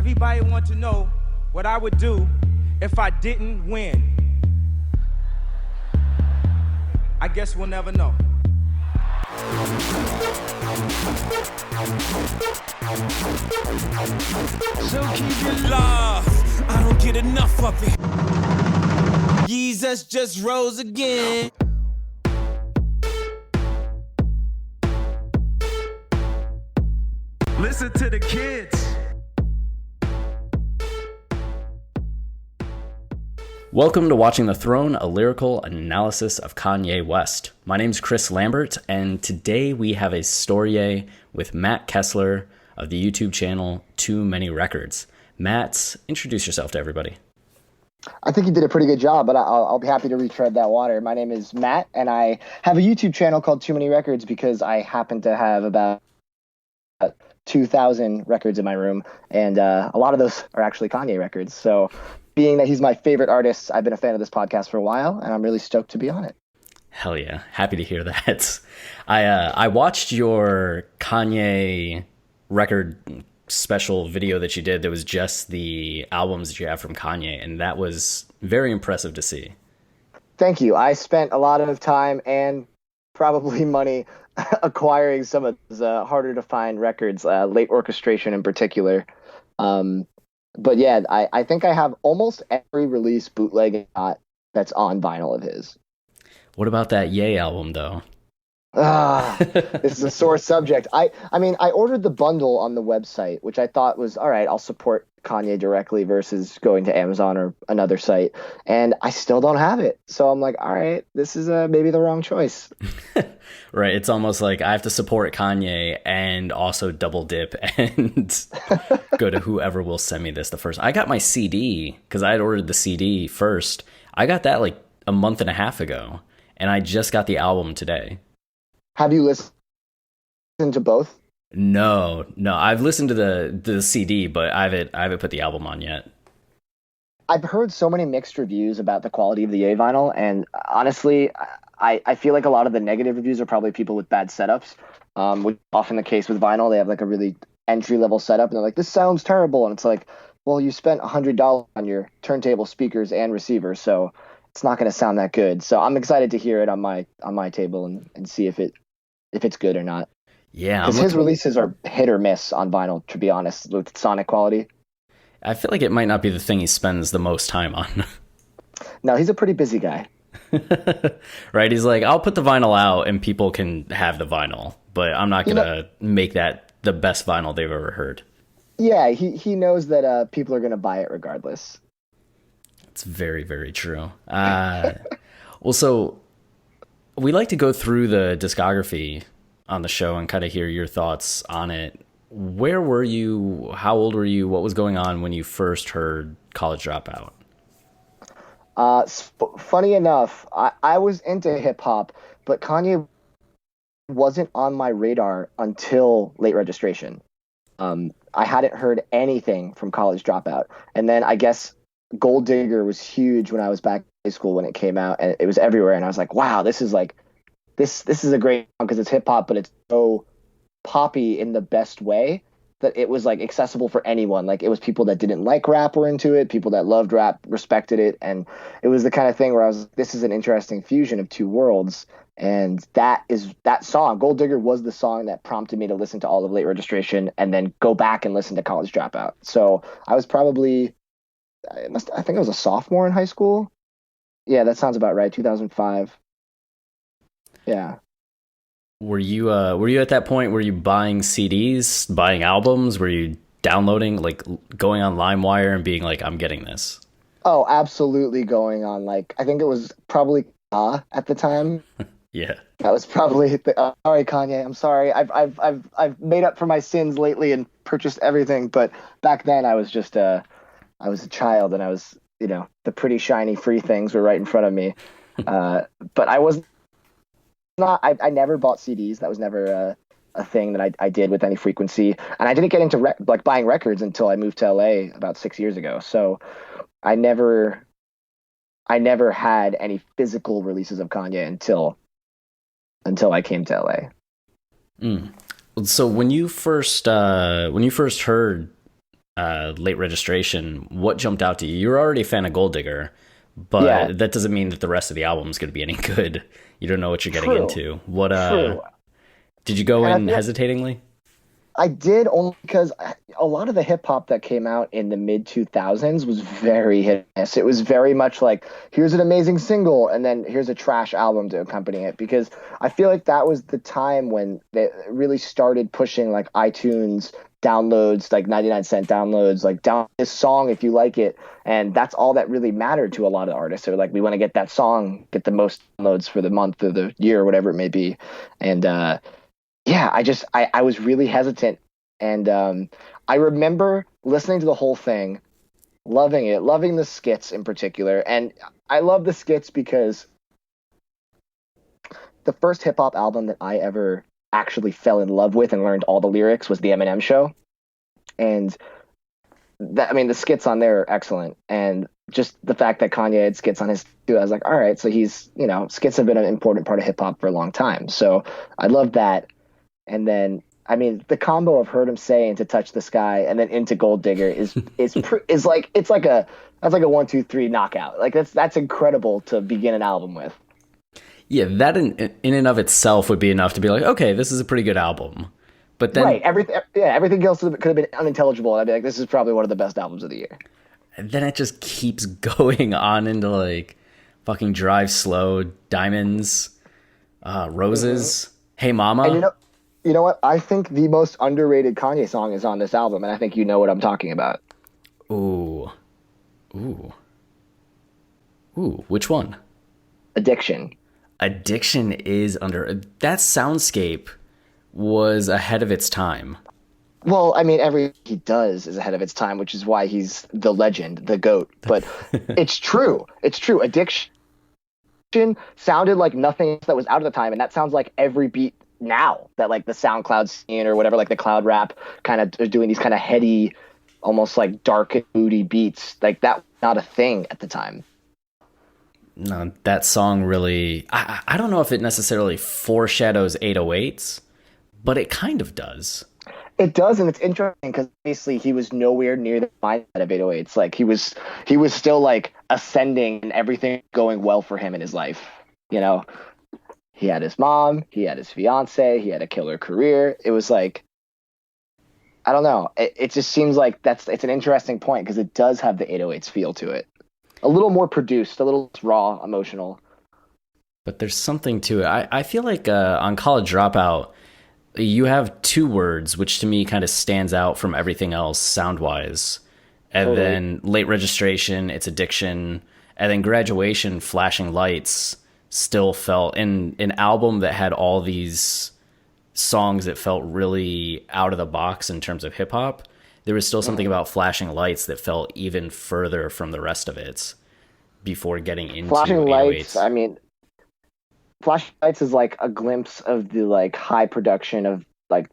Everybody wants to know what I would do if I didn't win. I guess we'll never know. So keep it love, I don't get enough of it. Jesus just rose again. Listen to the kids. Welcome to Watching the Throne, a lyrical analysis of Kanye West. My name's Chris Lambert, and today we have a StorYe with Matt Kessler of the YouTube channel Too Many Records. Matt, introduce yourself to everybody. I think you did a pretty good job, but I'll be happy to retread that water. My name is Matt, and I have a YouTube channel called Too Many Records because I happen to have about 2,000 records in my room, and a lot of those are actually Kanye records. So being that he's my favorite artist, I've been a fan of this podcast for a while, and I'm really stoked to be on it. Hell yeah. Happy to hear that. I watched your Kanye record special video that you did. That was just the albums that you have from Kanye, and that was very impressive to see. Thank you. I spent a lot of time and probably money acquiring some of those harder to find records, late orchestration in particular. But yeah, I think I have almost every release bootleg that's on vinyl of his. What about that Ye album, though? This is a sore subject. I mean, I ordered the bundle on the website, which I thought was, all right, I'll support Kanye directly versus going to Amazon or another site. And I still don't have it. So I'm like, all right, this is maybe the wrong choice. Right. It's almost like I have to support Kanye and also double dip and go to whoever will send me this the first. I got my CD because I had ordered the CD first. I got that like a month and a half ago, and I just got the album today. Have you listened to both? No. I've listened to the CD, but I haven't put the album on yet. I've heard so many mixed reviews about the quality of the Ye vinyl, and honestly, I feel like a lot of the negative reviews are probably people with bad setups, which is often the case with vinyl. They have like a really entry-level setup, and they're like, this sounds terrible, and it's like, well, you spent $100 on your turntable, speakers, and receiver, so it's not going to sound that good. So I'm excited to hear it on my table and see if it's good or not. Yeah, because his releases are hit or miss on vinyl, to be honest, with sonic quality. I feel like it might not be the thing he spends the most time on. No, he's a pretty busy guy. Right? He's like, I'll put the vinyl out and people can have the vinyl, but I'm not going to make that the best vinyl they've ever heard. Yeah, he knows that people are going to buy it regardless. It's very, very true. Well, so we like to go through the discography on the show and kind of hear your thoughts on it. Where were you? How old were you? What was going on when you first heard College Dropout? Funny enough, I was into hip hop, but Kanye wasn't on my radar until Late Registration. I hadn't heard anything from College Dropout. And then I guess Gold Digger was huge when I was back in high school when it came out, and it was everywhere. And I was like, wow, this is a great song because it's hip hop, but it's so poppy in the best way that it was like accessible for anyone. Like it was people that didn't like rap were into it, people that loved rap respected it, and it was the kind of thing where I was, this is an interesting fusion of two worlds. And that song, Gold Digger, was the song that prompted me to listen to all of Late Registration and then go back and listen to College Dropout. So I was probably, I think I was a sophomore in high school. Yeah, that sounds about right. 2005. Yeah. Were you at that point? Were you buying CDs, buying albums? Were you downloading, like going on LimeWire and being like, I'm getting this? Oh, absolutely going on. Like, I think it was probably at the time. Yeah. That was probably all right, Kanye. I'm sorry. I've made up for my sins lately and purchased everything, but back then I was just I was a child, and I was, the pretty shiny free things were right in front of me. But I was not. I never bought CDs. That was never a thing that I did with any frequency. And I didn't get into buying records until I moved to LA about 6 years ago. So I never had any physical releases of Kanye until I came to LA. So when you first heard Late Registration, what jumped out to you? You were already a fan of Gold Digger, but Yeah. that doesn't mean that the rest of the album is going to be any good. You don't know what you're getting True. into. What True. did you go And I in feel hesitatingly? I did only because a lot of the hip hop that came out in the mid 2000s was very hit and miss. It was very much like, here's an amazing single, and then here's a trash album to accompany it. Because I feel like that was the time when they really started pushing like iTunes downloads, like 99-cent downloads, like down this song if you like it. And that's all that really mattered to a lot of artists. They're like, we want to get that song, get the most downloads for the month or the year or whatever it may be. And, yeah, I was really hesitant. And I remember listening to the whole thing, loving it, loving the skits in particular. And I love the skits because the first hip hop album that I ever actually fell in love with and learned all the lyrics was the Eminem Show. And that, I mean, the skits on there are excellent. And just the fact that Kanye had skits on his too, I was like, all right, so he's, skits have been an important part of hip hop for a long time. So I love that. And then, I mean, the combo of Heard 'Em Say and To Touch the Sky and then into Gold Digger is like, that's like a 1, 2, 3 knockout. Like that's incredible to begin an album with. Yeah, that in and of itself would be enough to be like, okay, this is a pretty good album. But then Right, everything else could have been unintelligible. I'd be like, this is probably one of the best albums of the year. and then it just keeps going on into like fucking Drive Slow, Diamonds, Roses, Hey Mama. And you know what? I think the most underrated Kanye song is on this album, and I think you know what I'm talking about. Ooh. Which one? Addiction. Addiction is under that soundscape was ahead of its time. Well, I mean, everything he does is ahead of its time, which is why he's the legend, the GOAT. But it's true. It's true. Addiction sounded like nothing else that was out of the time, and that sounds like every beat now that like the SoundCloud scene or whatever, like the cloud rap kind of doing these kind of heady, almost like dark and moody beats. Like that was not a thing at the time. No, that song really, I don't know if it necessarily foreshadows 808s, but it kind of does. It does, and it's interesting because obviously he was nowhere near the mindset of 808s. Like he was still like ascending and everything going well for him in his life. He had his mom, he had his fiance, he had a killer career. It was like, I don't know. It just seems like it's an interesting point because it does have the 808s feel to it. A little more produced, a little raw, emotional. But there's something to it. I feel like on College Dropout, you have two words, which to me kind of stands out from everything else sound-wise. And Totally. then Late Registration, it's Addiction. And then Graduation, Flashing Lights, still felt in an album that had all these songs that felt really out of the box in terms of hip-hop. There was still something about Flashing Lights that felt even further from the rest of it before getting into Flashing 808s. Lights, I mean, Flashing Lights is like a glimpse of the like high production of like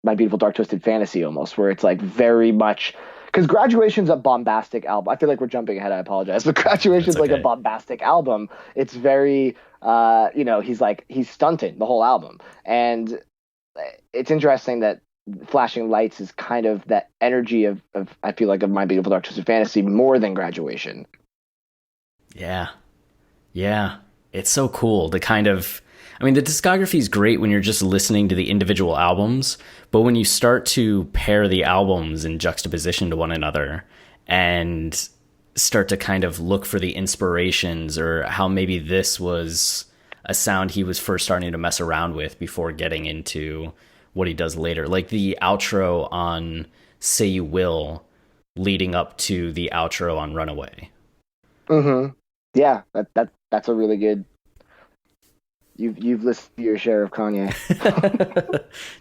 My Beautiful Dark Twisted Fantasy almost, where it's like very much because Graduation's a bombastic album. I feel like we're jumping ahead. I apologize, but Graduation's That's okay. like a bombastic album. It's very, he's stunted the whole album, and it's interesting that Flashing Lights is kind of that energy of I feel like of My Beautiful Dark Twisted Fantasy more than Graduation. Yeah. It's so cool to kind of, I mean, the discography is great when you're just listening to the individual albums, but when you start to pair the albums in juxtaposition to one another and start to kind of look for the inspirations or how maybe this was a sound he was first starting to mess around with before getting into what he does later. Like the outro on Say You Will leading up to the outro on Runaway. Mm-hmm. Yeah, that's a really good. You've listened to your share of Kanye.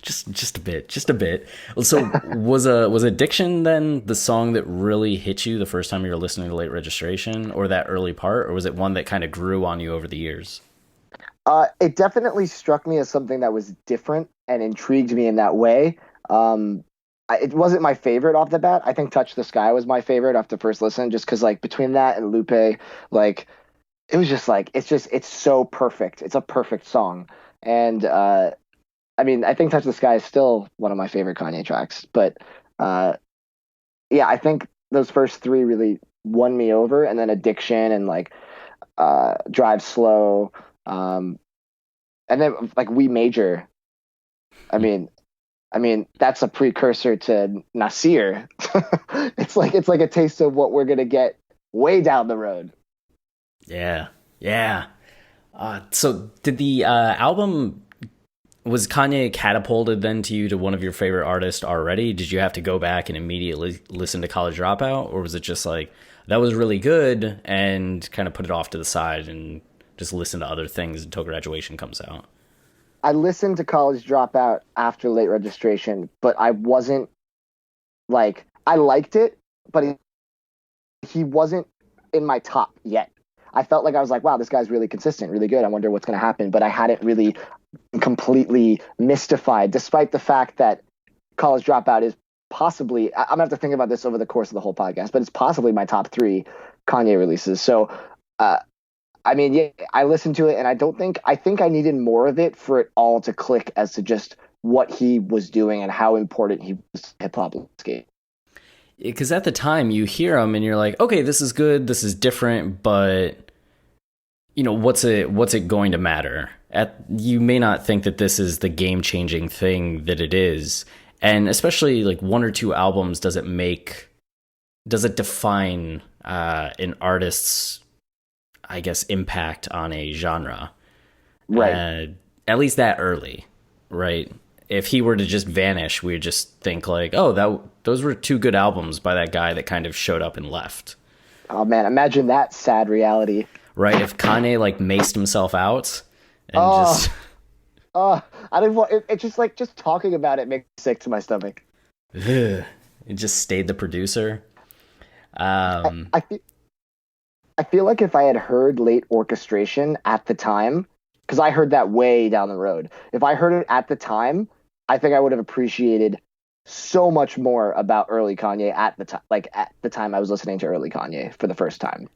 just a bit. So was Addiction then the song that really hit you the first time you were listening to Late Registration, or that early part, or was it one that kind of grew on you over the years? It definitely struck me as something that was different and intrigued me in that way. It wasn't my favorite off the bat. I think Touch the Sky was my favorite after first listen, just because like between that and Lupe, like it was just like it's so perfect. It's a perfect song. And I mean, I think Touch the Sky is still one of my favorite Kanye tracks, but yeah, I think those first three really won me over, and then Addiction and like Drive Slow, um, and then like We Major. I mean, that's a precursor to Nasir. It's like a taste of what we're gonna get way down the road. Yeah, yeah. So did the album, was Kanye catapulted then to you to one of your favorite artists already? Did you have to go back and immediately listen to College Dropout, or was it just like that was really good and kind of put it off to the side and just listen to other things until Graduation comes out? I listened to College Dropout after Late Registration, but I wasn't like I liked it, but he wasn't in my top yet. I felt like I was like, wow, this guy's really consistent, really good. I wonder what's going to happen. But I hadn't really completely mystified, despite the fact that College Dropout is possibly, I'm going to have to think about this over the course of the whole podcast, but it's possibly my top three Kanye releases. So, uh, I mean, yeah, I listened to it and I think I needed more of it for it all to click as to just what he was doing and how important he was to hip hop landscape. Because at the time you hear him and you're like, okay, this is good, this is different, but what's it going to matter? You may not think that this is the game changing thing that it is, and especially like one or two albums does it define an artist's, I guess, impact on a genre, Right. at least that early, right? If he were to just vanish, we'd just think like, oh, those were two good albums by that guy that kind of showed up and left. Oh man, imagine that sad reality. Right, if Kanye like maced himself out and Oh, just I don't want it's just like just talking about it makes me sick to my stomach. it just stayed the producer. Um, I feel, I feel like if I had heard Late Orchestration at the time, because I heard that way down the road. If I heard it at the time, I think I would have appreciated so much more about early Kanye at the time, like at the time I was listening to early Kanye for the first time.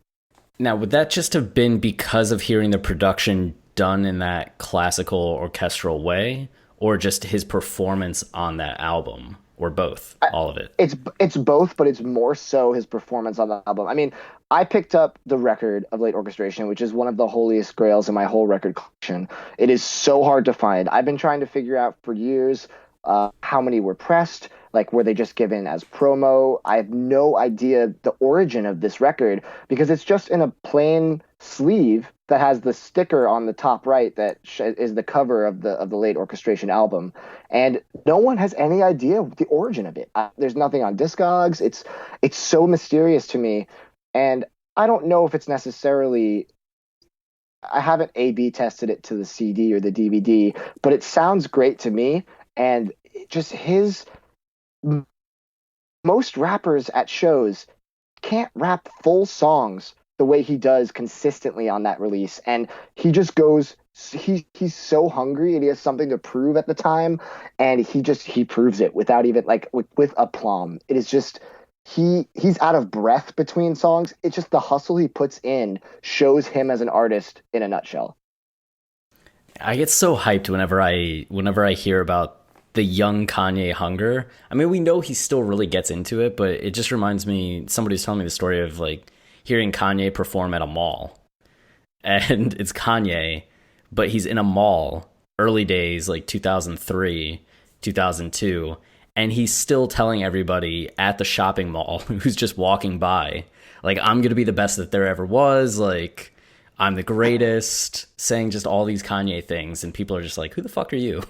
Now, would that just have been because of hearing the production done in that classical orchestral way, or just his performance on that album, or both, all of it? It's both, but it's more so his performance on the album. I mean, I picked up the record of Late Orchestration, which is one of the holiest grails in my whole record collection. It is so hard to find. I've been trying to figure out for years how many were pressed, like were they just given as promo? I have no idea the origin of this record because it's just in a plain sleeve that has the sticker on the top right that is the cover of the Late Orchestration album, and no one has any idea the origin of it. There's nothing on Discogs. It's so mysterious to me, and I don't know if it's necessarily. I haven't A/B tested it to the CD or the DVD, but it sounds great to me, and just his most rappers at shows can't rap full songs the way he does consistently on that release, and he just goes he's so hungry and he has something to prove at the time, and he proves it without even like with aplomb. It is just he's out of breath between songs. It's just the hustle he puts in shows him as an artist in a nutshell. I get so hyped whenever I hear about the young Kanye hunger. I mean, we know he still really gets into it, but it just reminds me, somebody's telling me the story of like hearing Kanye perform at a mall. And it's Kanye, but he's in a mall, early days, like 2003, 2002, and he's still telling everybody at the shopping mall who's just walking by, like, I'm going to be the best that there ever was, like, I'm the greatest, saying just all these Kanye things, and people are just like, who the fuck are you?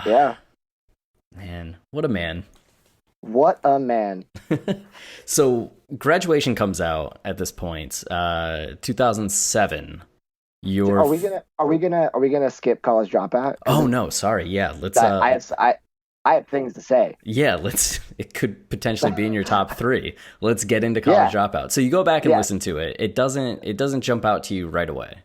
Yeah. Man, what a man. What a man. So Graduation comes out at this point, 2007. Are we gonna skip College Dropout? Oh no, sorry. Yeah, let's. I have things to say. Yeah, let's. It could potentially be in your top three. Let's get into College Dropout. So you go back and listen to it. It doesn't jump out to you right away.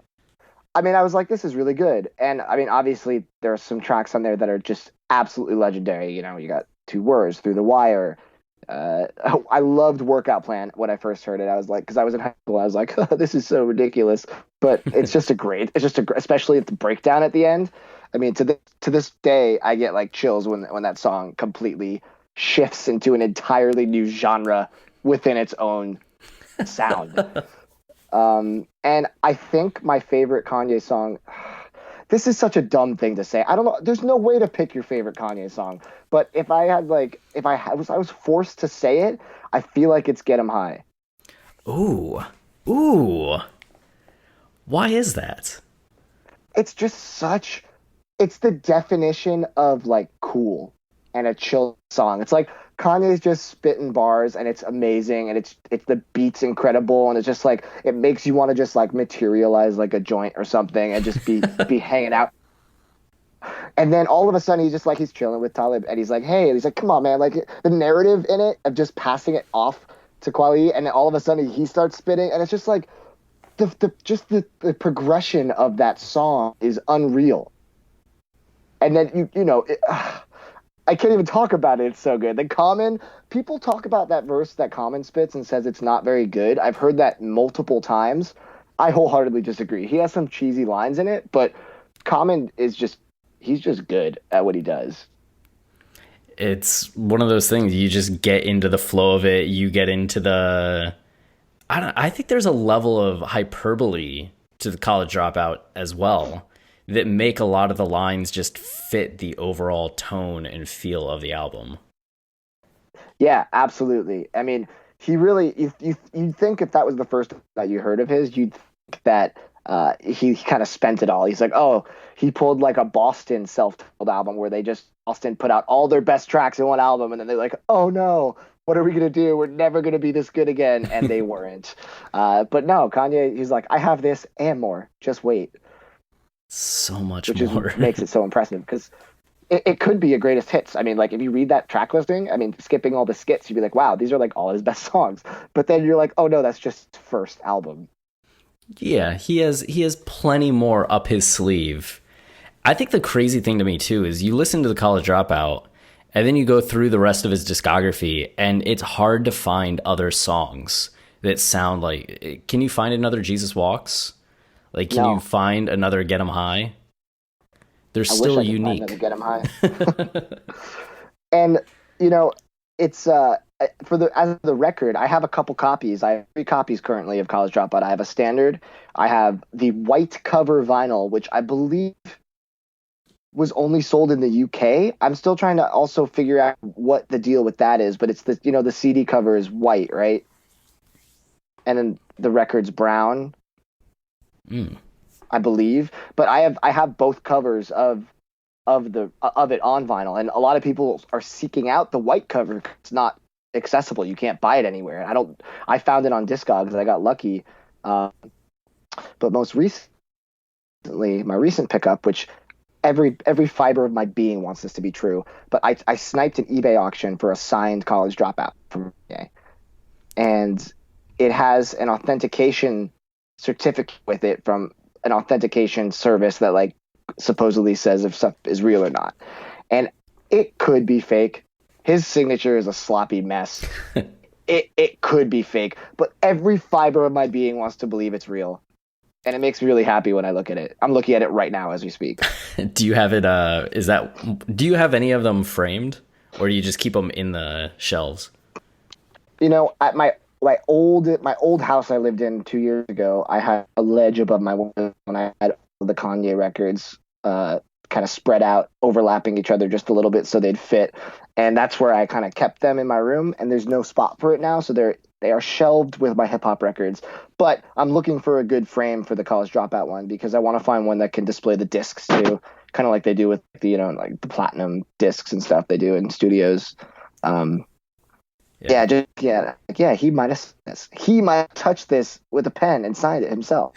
I mean, I was like, this is really good, and I mean, obviously, there are some tracks on there that are just absolutely legendary. You know, you got Two Words, Through the Wire. I loved Workout Plan when I first heard it. I was like, because I was in high school, I was like, this is so ridiculous, but it's just a great, especially at the breakdown at the end. I mean, to this day, I get like chills when that song completely shifts into an entirely new genre within its own sound. And I think my favorite Kanye song. This is such a dumb thing to say. I don't know. There's no way to pick your favorite Kanye song. But if I had like, if I was forced to say it, I feel like it's "Get 'Em High." Ooh. Ooh. Why is that? It's just it's the definition of like cool and a chill song. It's like Kanye's just spitting bars and it's amazing and it's the beat's incredible and it's just like it makes you want to just like materialize like a joint or something and just be hanging out. And then all of a sudden he's chilling with Talib and he's like, hey, and he's like, come on, man, like the narrative in it of just passing it off to Kweli, and then all of a sudden he starts spitting and it's just like the progression of that song is unreal. And then I can't even talk about it. It's so good. People talk about that verse that Common spits and says it's not very good. I've heard that multiple times. I wholeheartedly disagree. He has some cheesy lines in it, but Common he's just good at what he does. It's one of those things, you just get into the flow of it. You get into I think there's a level of hyperbole to the College Dropout as well that make a lot of the lines just fit the overall tone and feel of the album. Yeah, absolutely. I mean, he really, you'd think if that was the first that you heard of his, you'd think that he kind of spent it all. He's like, oh, he pulled like a Boston self-titled album where Boston put out all their best tracks in one album, and then they're like, oh no, what are we going to do? We're never going to be this good again. And they weren't. But no, Kanye, he's like, I have this and more. Just wait. So much which more. Makes it so impressive because it could be a greatest hits. I mean, like if you read that track listing, I mean, skipping all the skits, you'd be like, wow, these are like all his best songs. But then you're like, oh no, that's just his first album. Yeah, he has plenty more up his sleeve. I think the crazy thing to me too is you listen to the College Dropout and then you go through the rest of his discography and it's hard to find other songs that sound like, can you find another Jesus Walks? Like, can you find another Get 'Em High? They're still unique. Find Get 'Em High. And it's as the record, I have a couple copies. I have 3 copies currently of College Dropout. I have a standard. I have the white cover vinyl, which I believe was only sold in the UK. I'm still trying to also figure out what the deal with that is, but it's the CD cover is white, right? And then the record's brown. I believe, but I have both covers of it on vinyl, and a lot of people are seeking out the white cover. It's not accessible; you can't buy it anywhere. I found it on Discogs. I got lucky, but most recently, my recent pickup, which every fiber of my being wants this to be true, but I sniped an eBay auction for a signed College Dropout from Kanye, and it has an authentication certificate with it from an authentication service that like supposedly says if stuff is real or not, and it could be fake. His signature is a sloppy mess. It could be fake, but every fiber of my being wants to believe it's real, and it makes me really happy when I look at it. I'm looking at it right now as we speak. Do you have it do you have any of them framed, or do you just keep them in the shelves? At my old house I lived in 2 years ago, I had a ledge above my window and I had all the Kanye records kind of spread out, overlapping each other just a little bit so they'd fit. And that's where I kind of kept them in my room, and there's no spot for it now, so they are shelved with my hip hop records. But I'm looking for a good frame for the College Dropout one because I want to find one that can display the discs too, kind of like they do with the like the platinum discs and stuff they do in studios. He might have touched this with a pen and signed it himself.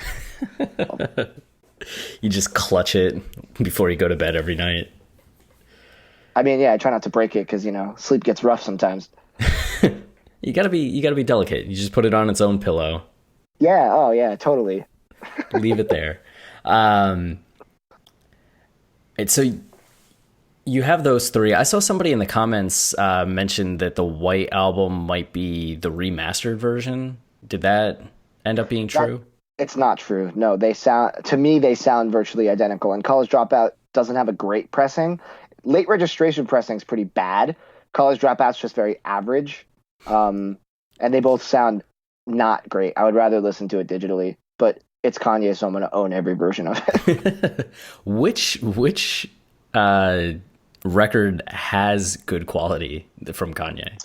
You just clutch it before you go to bed every night. I mean, I try not to break it because sleep gets rough sometimes. You gotta be delicate. You just put it on its own pillow. Yeah. Oh yeah. Totally. Leave it there. So you have those 3. I saw somebody in the comments mention that the White album might be the remastered version. Did that end up being true? It's not true. No, they sound virtually identical. And College Dropout doesn't have a great pressing. Late registration pressing is pretty bad. College Dropout's just very average. And they both sound not great. I would rather listen to it digitally, but it's Kanye, so I'm going to own every version of it. Which record has good quality from Kanye?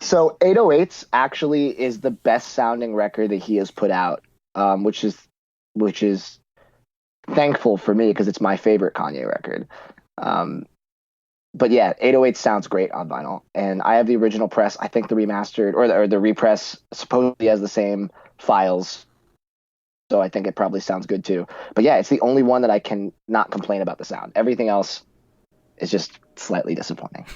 So 808s actually is the best sounding record that he has put out, which is thankful for me because it's my favorite Kanye record. But yeah, 808 sounds great on vinyl, and I have the original press. I think the remastered or the repress supposedly has the same files, so I think it probably sounds good too. But yeah, it's the only one that I can not complain about the sound. Everything else is just slightly disappointing.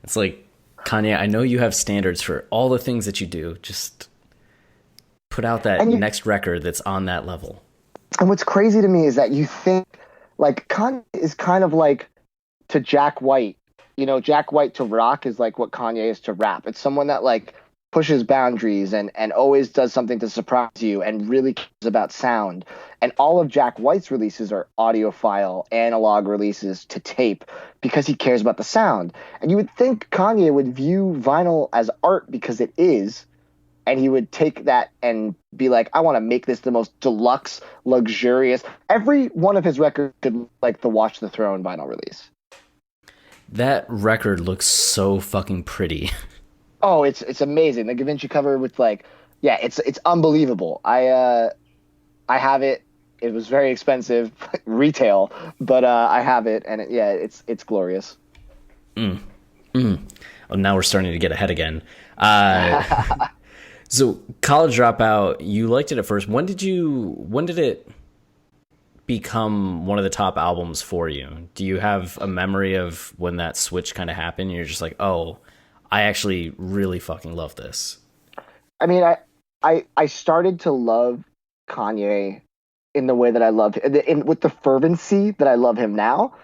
It's like, Kanye, I know you have standards for all the things that you do. Just put out that next record that's on that level. And what's crazy to me is that you think like Kanye is kind of like to Jack White. You know, Jack White to rock is like what Kanye is to rap. It's someone that like pushes boundaries and always does something to surprise you and really cares about sound. And all of Jack White's releases are audiophile, analog releases to tape because he cares about the sound. And you would think Kanye would view vinyl as art because it is, and he would take that and be like, I want to make this the most deluxe, luxurious. Every one of his records could look like the Watch the Throne vinyl release. That record looks so fucking pretty. Oh, it's amazing. The Da Vinci cover with like, yeah, it's unbelievable. I have it. It was very expensive retail, but I have it, and it's glorious. Oh, now we're starting to get ahead again. So College Dropout, you liked it at first. When did it become one of the top albums for you? Do you have a memory of when that switch kind of happened? You're just like, oh, I actually really fucking love this. I mean, I started to love Kanye in the way that I love him, with the fervency that I love him now,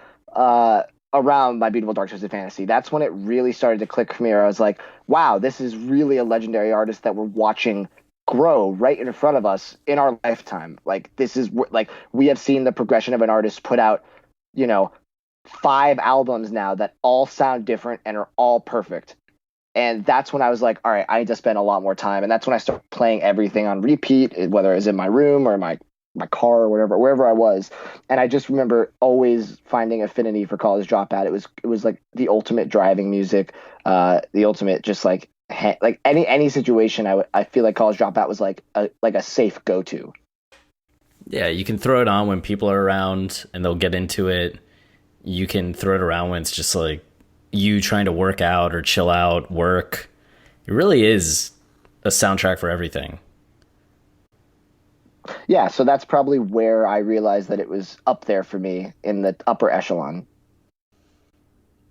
around My Beautiful Dark Twisted Fantasy. That's when it really started to click for me, where I was like, wow, this is really a legendary artist that we're watching grow right in front of us in our lifetime. Like, this is like, we have seen the progression of an artist put out, 5 albums now that all sound different and are all perfect. And that's when I was like, all right, I need to spend a lot more time. And that's when I started playing everything on repeat, whether it was in my room or my car or wherever I was. And I just remember always finding affinity for College Dropout. It was like the ultimate driving music, the ultimate just like any situation. I feel like College Dropout was like a safe go-to. Yeah, you can throw it on when people are around and they'll get into it. You can throw it around when it's just like you trying to work out or chill out, work. It really is a soundtrack for everything. Yeah, so that's probably where I realized that it was up there for me in the upper echelon.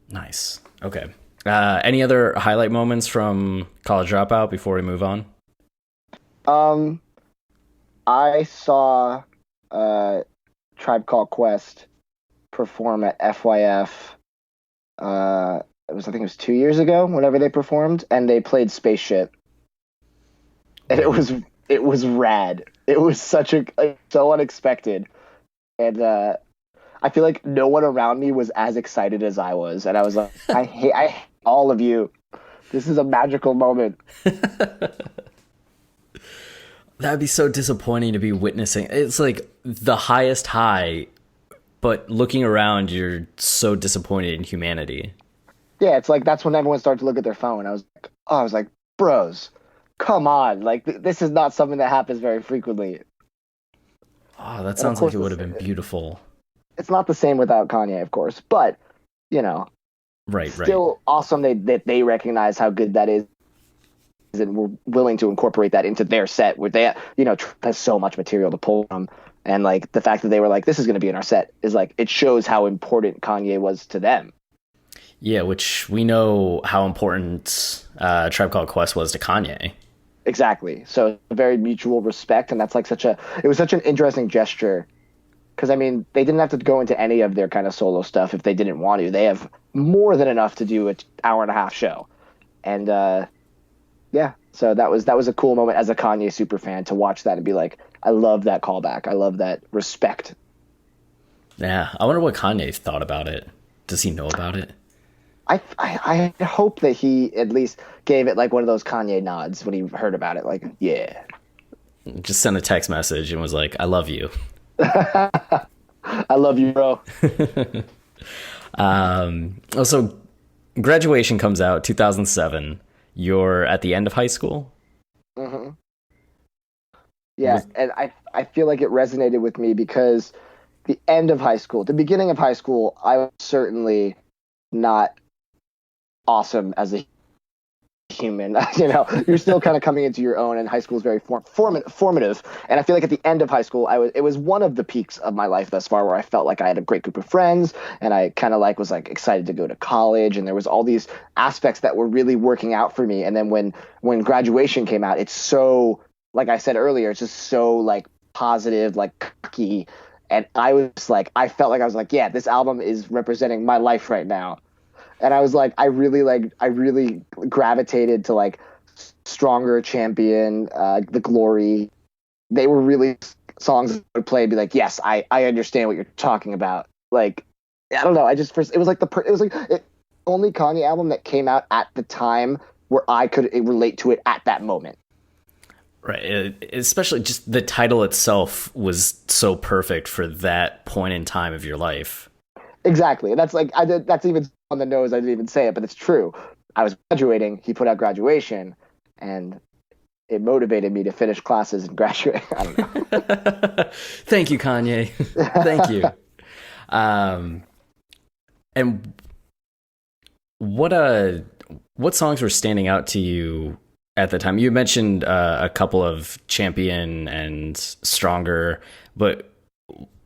Nice. Okay. Any other highlight moments from College Dropout before we move on? I saw Tribe Called Quest perform at FYF. I think it was 2 years ago, whenever they performed, and they played Spaceship. And it was rad. It was so unexpected. And I feel like no one around me was as excited as I was. And I was like, I hate all of you. This is a magical moment. That'd be so disappointing to be witnessing. It's like the highest high, but looking around, you're so disappointed in humanity. Yeah, it's like that's when everyone started to look at their phone. I was like, bros, come on. Like, this is not something that happens very frequently. Oh, that sounds like it would have been beautiful. It's not the same without Kanye, of course, but, still awesome that they recognize how good that is and we're willing to incorporate that into their set where they, has so much material to pull from. And, like, the fact that they were like, this is going to be in our set is, like, it shows how important Kanye was to them. Yeah, which we know how important Tribe Called Quest was to Kanye. Exactly. So a very mutual respect, and that's like it was such an interesting gesture. Because, I mean, they didn't have to go into any of their kind of solo stuff if they didn't want to. They have more than enough to do an hour and a half show. And, so that was a cool moment as a Kanye super fan to watch that and be like, I love that callback. I love that respect. Yeah, I wonder what Kanye thought about it. Does he know about it? I hope that he at least gave it like one of those Kanye nods when he heard about it. Like, yeah, Just sent a text message and was like, "I love you." I love you, bro. Also, Graduation comes out 2007. You're at the end of high school. Hmm. Yeah, and I feel like it resonated with me because the end of high school, the beginning of high school, I was certainly not awesome as a human. You know, you're still kind of coming into your own, and high school is very formative. And I feel like at the end of high school, it was one of the peaks of my life thus far, where I felt like I had a great group of friends, and I kind of like was like excited to go to college, and there was all these aspects that were really working out for me. And then when graduation came out, it's so, like I said earlier, it's just so like positive, like cocky. And I felt like I was like, yeah, this album is representing my life right now. And I was like, I really gravitated to like Stronger, Champion, The Glory. They were really songs that I would play and be like, yes, I understand what you're talking about. Like, I don't know. It was like only Kanye album that came out at the time where I could relate to it at that moment. Right. Especially just the title itself was so perfect for that point in time of your life. Exactly. That's like, that's even on the nose. I didn't even say it, but it's true. I was graduating. He put out Graduation, and it motivated me to finish classes and graduate. I don't know. Thank you, Kanye. Thank you. And what songs were standing out to you at the time? You mentioned a couple of Champion and Stronger, but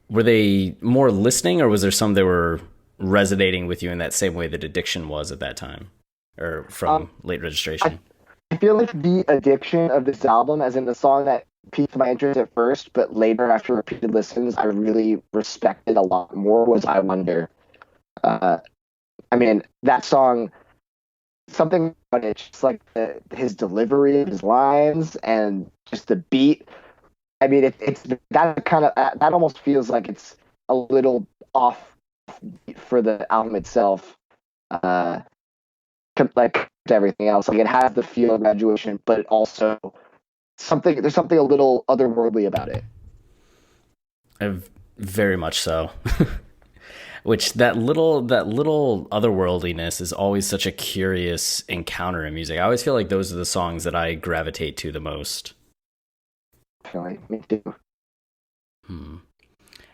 were they more listening, or was there some that were resonating with you in that same way that Addiction was at that time, or from Late Registration? I feel like the addiction of this album, as in the song that piqued my interest at first, but later after repeated listens, I really respected a lot more, was I Wonder. I mean, that song, something about it, just like his delivery of his lines and just the beat. I mean, it's that kind of, that almost feels like it's a little off for the album itself, like to everything else. Like, it has the feel of Graduation, but it also there's something a little otherworldly about it. Very much so. Which that little otherworldliness is always such a curious encounter in music. I always feel like those are the songs that I gravitate to the most. Definitely, me too.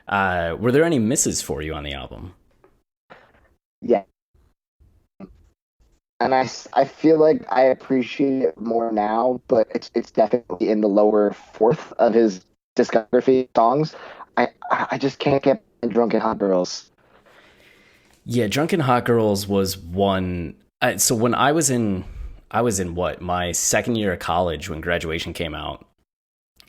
Were there any misses for you on the album? Yeah. And I feel like I appreciate it more now, but it's definitely in the lower fourth of his discography songs. I just can't get Drunken Hot Girls. Yeah, Drunken Hot Girls was one. So when I was in what, my second year of college when Graduation came out,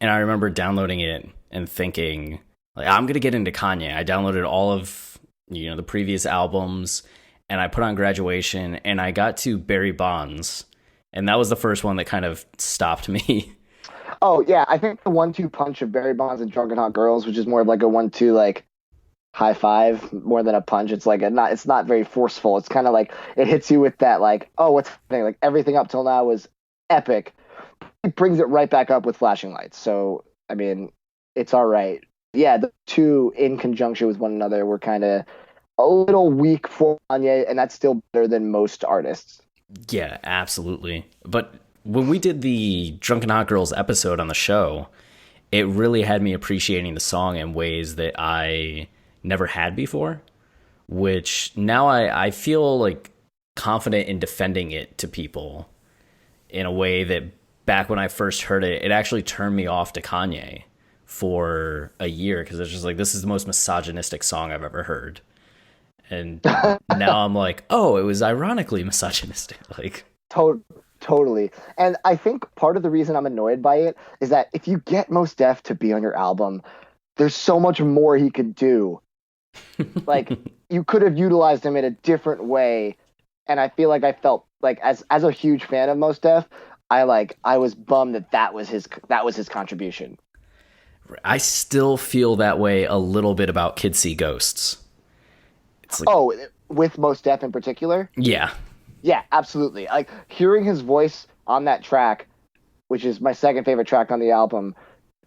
and I remember downloading it and thinking, like, I'm gonna get into Kanye. I downloaded all of the previous albums, and I put on Graduation, and I got to Barry Bonds, and that was the first one that kind of stopped me. Oh yeah, I think the 1-2 punch of Barry Bonds and Drunken Hot Girls, which is more of like a 1-2 like high five more than a punch. It's like it's not very forceful. It's kind of like it hits you with that like, oh, what's happening? Like, everything up till now was epic. It brings it right back up with Flashing Lights. So I mean, it's all right. Yeah, the two in conjunction with one another were kind of a little weak for Kanye, and that's still better than most artists. Yeah, absolutely. But when we did the Drunken Hot Girls episode on the show, it really had me appreciating the song in ways that I never had before, which now I feel like confident in defending it to people in a way that back when I first heard it, it actually turned me off to Kanye for a year, because it's just like, this is the most misogynistic song I've ever heard. And now I'm like, oh, it was ironically misogynistic. Like, totally. And I think part of the reason I'm annoyed by it is that if you get Mos Def to be on your album, there's so much more he could do. Like, you could have utilized him in a different way. And I feel like I felt like, as a huge fan of Mos Def, I was bummed that was his contribution. I still feel that way a little bit about Kids See Ghosts. It's like, Oh, with Mos Def in particular? yeah. Yeah, absolutely. Like hearing his voice on that track, which is my second favorite track on the album,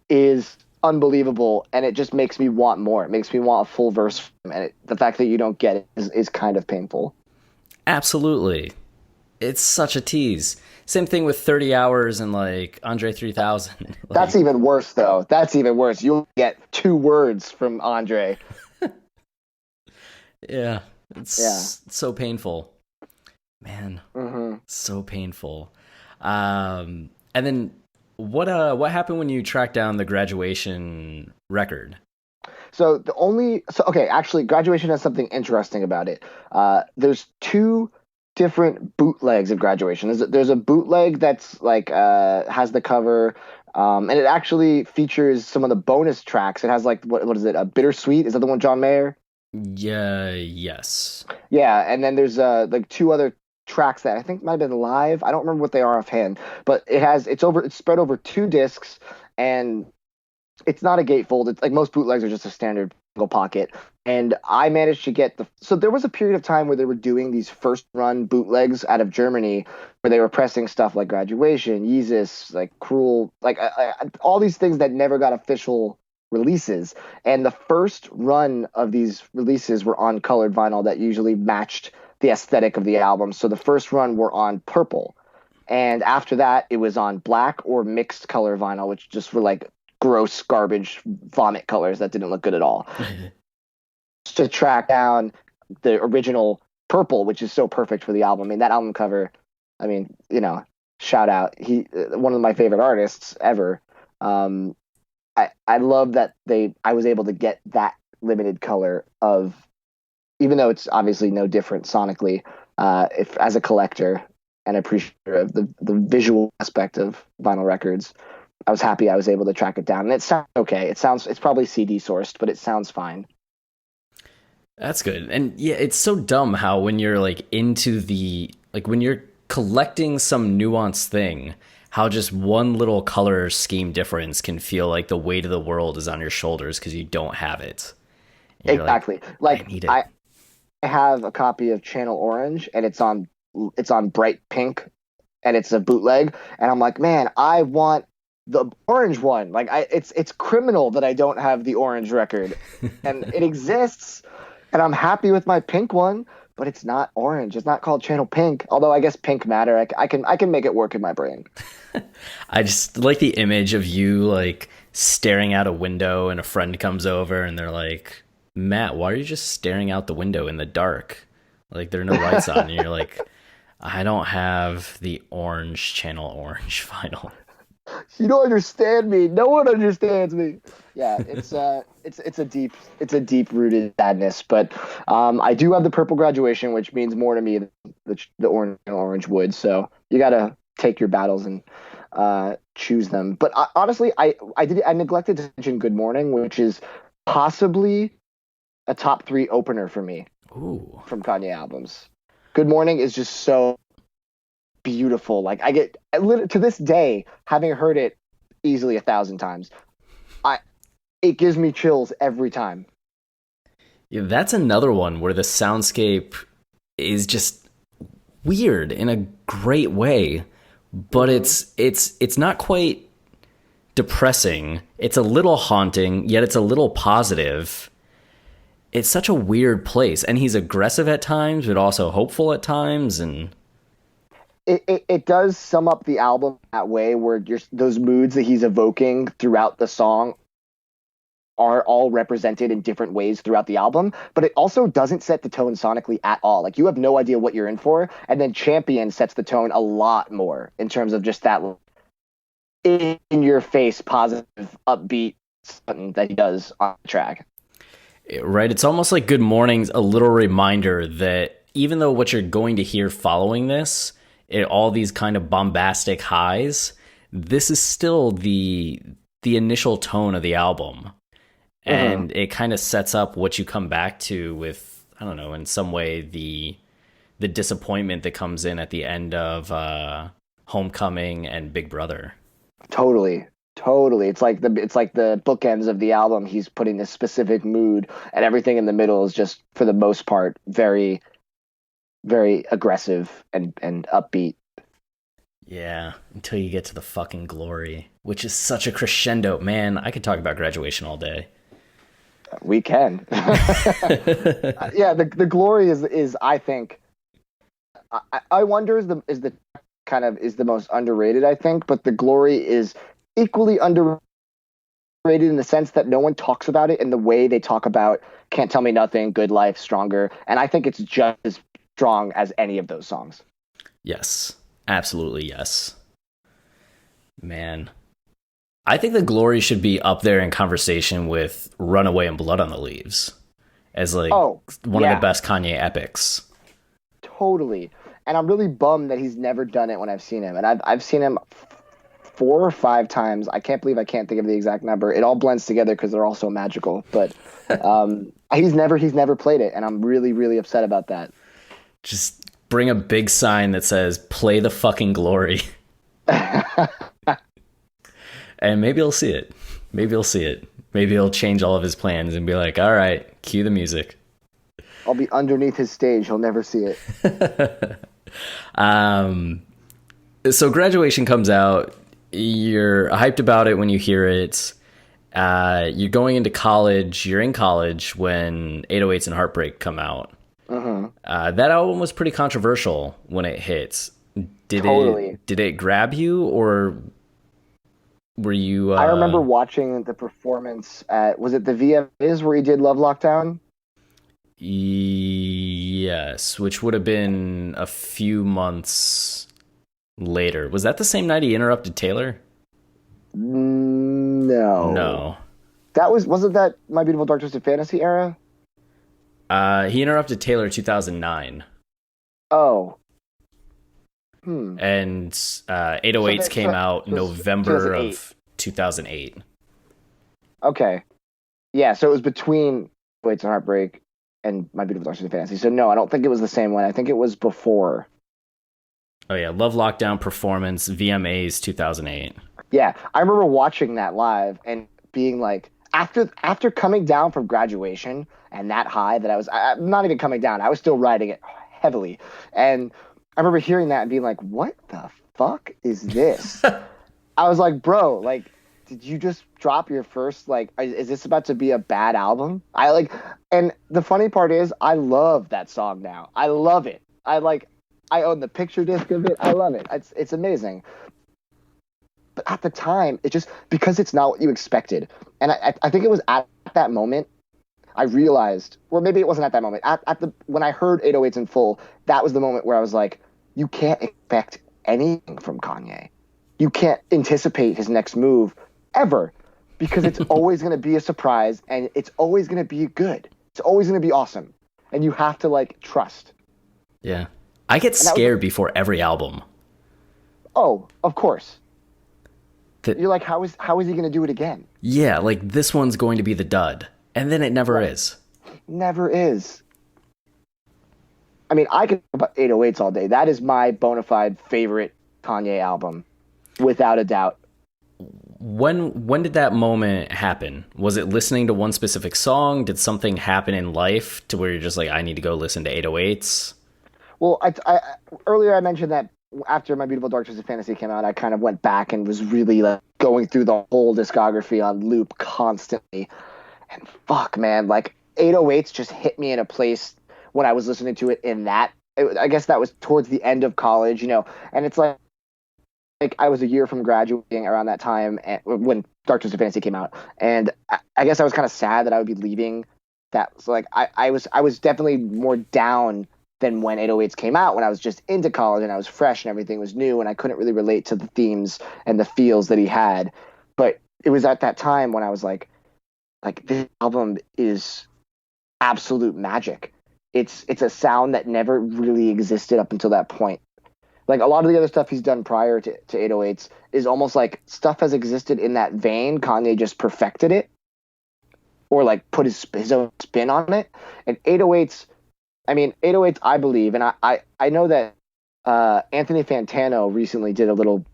is unbelievable, and it just makes me want more. It makes me want a full verse from him, and the fact that you don't get it is kind of painful. Absolutely. It's such a tease. Same thing with 30 Hours and like Andre 3000. Like, That's even worse, though. That's even worse. You'll get 2 words from Andre. yeah, it's so painful. Man, so painful. And then what happened when you tracked down the Graduation record? So actually, Graduation has something interesting about it. There's 2 different bootlegs of Graduation. There's a bootleg that's like has the cover, and it actually features some of the bonus tracks. It has like what is it? A Bittersweet? Is that the one, John Mayer? Yeah. Yes. Yeah, and then there's like 2 other tracks that I think might have been live. I don't remember what they are offhand, but it's spread over 2 discs, and it's not a gatefold. It's like most bootlegs are just a standard single pocket. And I managed to get so there was a period of time where they were doing these first run bootlegs out of Germany where they were pressing stuff like Graduation, Yeezus, like Cruel, like all these things that never got official releases. And the first run of these releases were on colored vinyl that usually matched the aesthetic of the album. So the first run were on purple. And after that, it was on black or mixed color vinyl, which just were like gross garbage vomit colors that didn't look good at all. To track down the original purple, which is so perfect for the album. I mean, that album cover, I mean, shout out. He one of my favorite artists ever. I love that I was able to get that limited color of, even though it's obviously no different sonically, if as a collector and appreciator of the visual aspect of vinyl records, I was happy I was able to track it down. And it sounds okay. It's probably CD sourced, but it sounds fine. That's good. And yeah, it's so dumb how when you're like into when you're collecting some nuanced thing, how just one little color scheme difference can feel like the weight of the world is on your shoulders because you don't have it. Exactly. Like I need it. I have a copy of Channel Orange, and it's on bright pink, and it's a bootleg, and I'm like, man, I want the orange one. Like it's criminal that I don't have the orange record, and it exists, and I'm happy with my pink one, but it's not orange. It's not called Channel Pink. Although I guess Pink Matter, I can make it work in my brain. I just like the image of you like staring out a window and a friend comes over and they're like, Matt, why are you just staring out the window in the dark? Like there are no lights on. And you're like, I don't have the orange Channel Orange vinyl. You don't understand me. No one understands me. Yeah, it's a deep rooted sadness. But I do have the purple Graduation, which means more to me than the orange would. So you gotta take your battles and choose them. But honestly, I neglected to mention Good Morning, which is possibly a top 3 opener for me. Ooh. From Kanye albums. Good Morning is just so beautiful. Like I get to this day, having heard it easily 1,000 times, it gives me chills every time. Yeah, that's another one where the soundscape is just weird in a great way, but it's not quite depressing. It's a little haunting, yet it's a little positive. It's such a weird place, and he's aggressive at times, but also hopeful at times, and it does sum up the album that way, where those moods that he's evoking throughout the song are all represented in different ways throughout the album, but it also doesn't set the tone sonically at all. Like you have no idea what you're in for, and then Champion sets the tone a lot more in terms of just that in your face, positive, upbeat something that he does on the track. Right. It's almost like Good Morning's a little reminder that even though what you're going to hear following this, all these kind of bombastic highs, this is still the initial tone of the album. And it kind of sets up what you come back to with, I don't know, in some way, the disappointment that comes in at the end of Homecoming and Big Brother. Totally. Totally. It's like the bookends of the album. He's putting this specific mood, and everything in the middle is just, for the most part, very, very aggressive and upbeat. Yeah, until you get to the fucking glory, which is such a crescendo. Man, I could talk about Graduation all day. We can. Yeah, the glory is I think, I wonder is the most underrated, I think, but the glory is equally underrated in the sense that no one talks about it in the way they talk about Can't Tell Me Nothing, Good Life, Stronger, and I think it's just as strong as any of those songs. Yes, absolutely yes. Man, I think the glory should be up there in conversation with Runaway and Blood on the Leaves as like one of the best Kanye epics. Totally. And I'm really bummed that he's never done it when I've seen him. And I've seen him 4 or 5 times. I can't believe I can't think of the exact number. It all blends together because they're all so magical. But he's never played it, and I'm really, really upset about that. Just bring a big sign that says "Play the fucking glory," and maybe he'll see it. Maybe he'll change all of his plans and be like, "All right, cue the music." I'll be underneath his stage. He'll never see it. So Graduation comes out. You're hyped about it when you hear it. You're going into college. You're in college when 808s and Heartbreak come out. That album was pretty controversial when it hits. Did it grab you, or were you... I remember watching the performance at... Was it the VMAs where he did Love Lockdown? Yes, which would have been a few months later. Was that the same night he interrupted Taylor? No. Wasn't that My Beautiful Dark Twisted Fantasy era? He interrupted Taylor 2009. Oh. And 808s came out November of 2008. Okay. Yeah, so it was between Waits and Heartbreak and My Beautiful Dark Twisted Fantasy. So no, I don't think it was the same one. I think it was before. Oh yeah, Love Lockdown Performance, VMAs 2008. Yeah, I remember watching that live and being like, after coming down from Graduation and that high that I'm not even coming down, I was still riding it heavily. And I remember hearing that and being like, what the fuck is this? I was like, bro, like, did you just drop your first, like, is this about to be a bad album? And the funny part is, I love that song now. I love it. I own the picture disc of it. I love it. It's amazing. But at the time, it just, because it's not what you expected. And I think it was at that moment I realized, or maybe it wasn't at that moment. When I heard 808s in full, that was the moment where I was like, you can't expect anything from Kanye. You can't anticipate his next move ever, because it's always going to be a surprise, and it's always going to be good. It's always going to be awesome. And you have to, like, trust. Yeah. I get scared before every album. Oh, of course. You're like, how is he going to do it again? Yeah, like, this one's going to be the dud. And then it never is. Never is. I mean, I could talk about 808s all day. That is my bona fide favorite Kanye album, without a doubt. When did that moment happen? Was it listening to one specific song? Did something happen in life to where you're just like, I need to go listen to 808s? Well, I earlier I mentioned that after My Beautiful Dark Twisted Fantasy came out, I kind of went back and was really like going through the whole discography on loop constantly. And fuck, man, like 808s just hit me in a place when I was listening to it I guess that was towards the end of college, and it's like I was a year from graduating around that time when Dark Twisted Fantasy came out. And I guess I was kind of sad that I would be leaving that. So like I was definitely more down than when 808s came out, when I was just into college and I was fresh and everything was new and I couldn't really relate to the themes and the feels that he had. But it was at that time when I was like this album is absolute magic. It's a sound that never really existed up until that point. Like a lot of the other stuff he's done prior to 808s is almost like stuff has existed in that vein. Kanye just perfected it, or like put his own spin on it. And 808s, I believe, and I know that Anthony Fantano recently did a little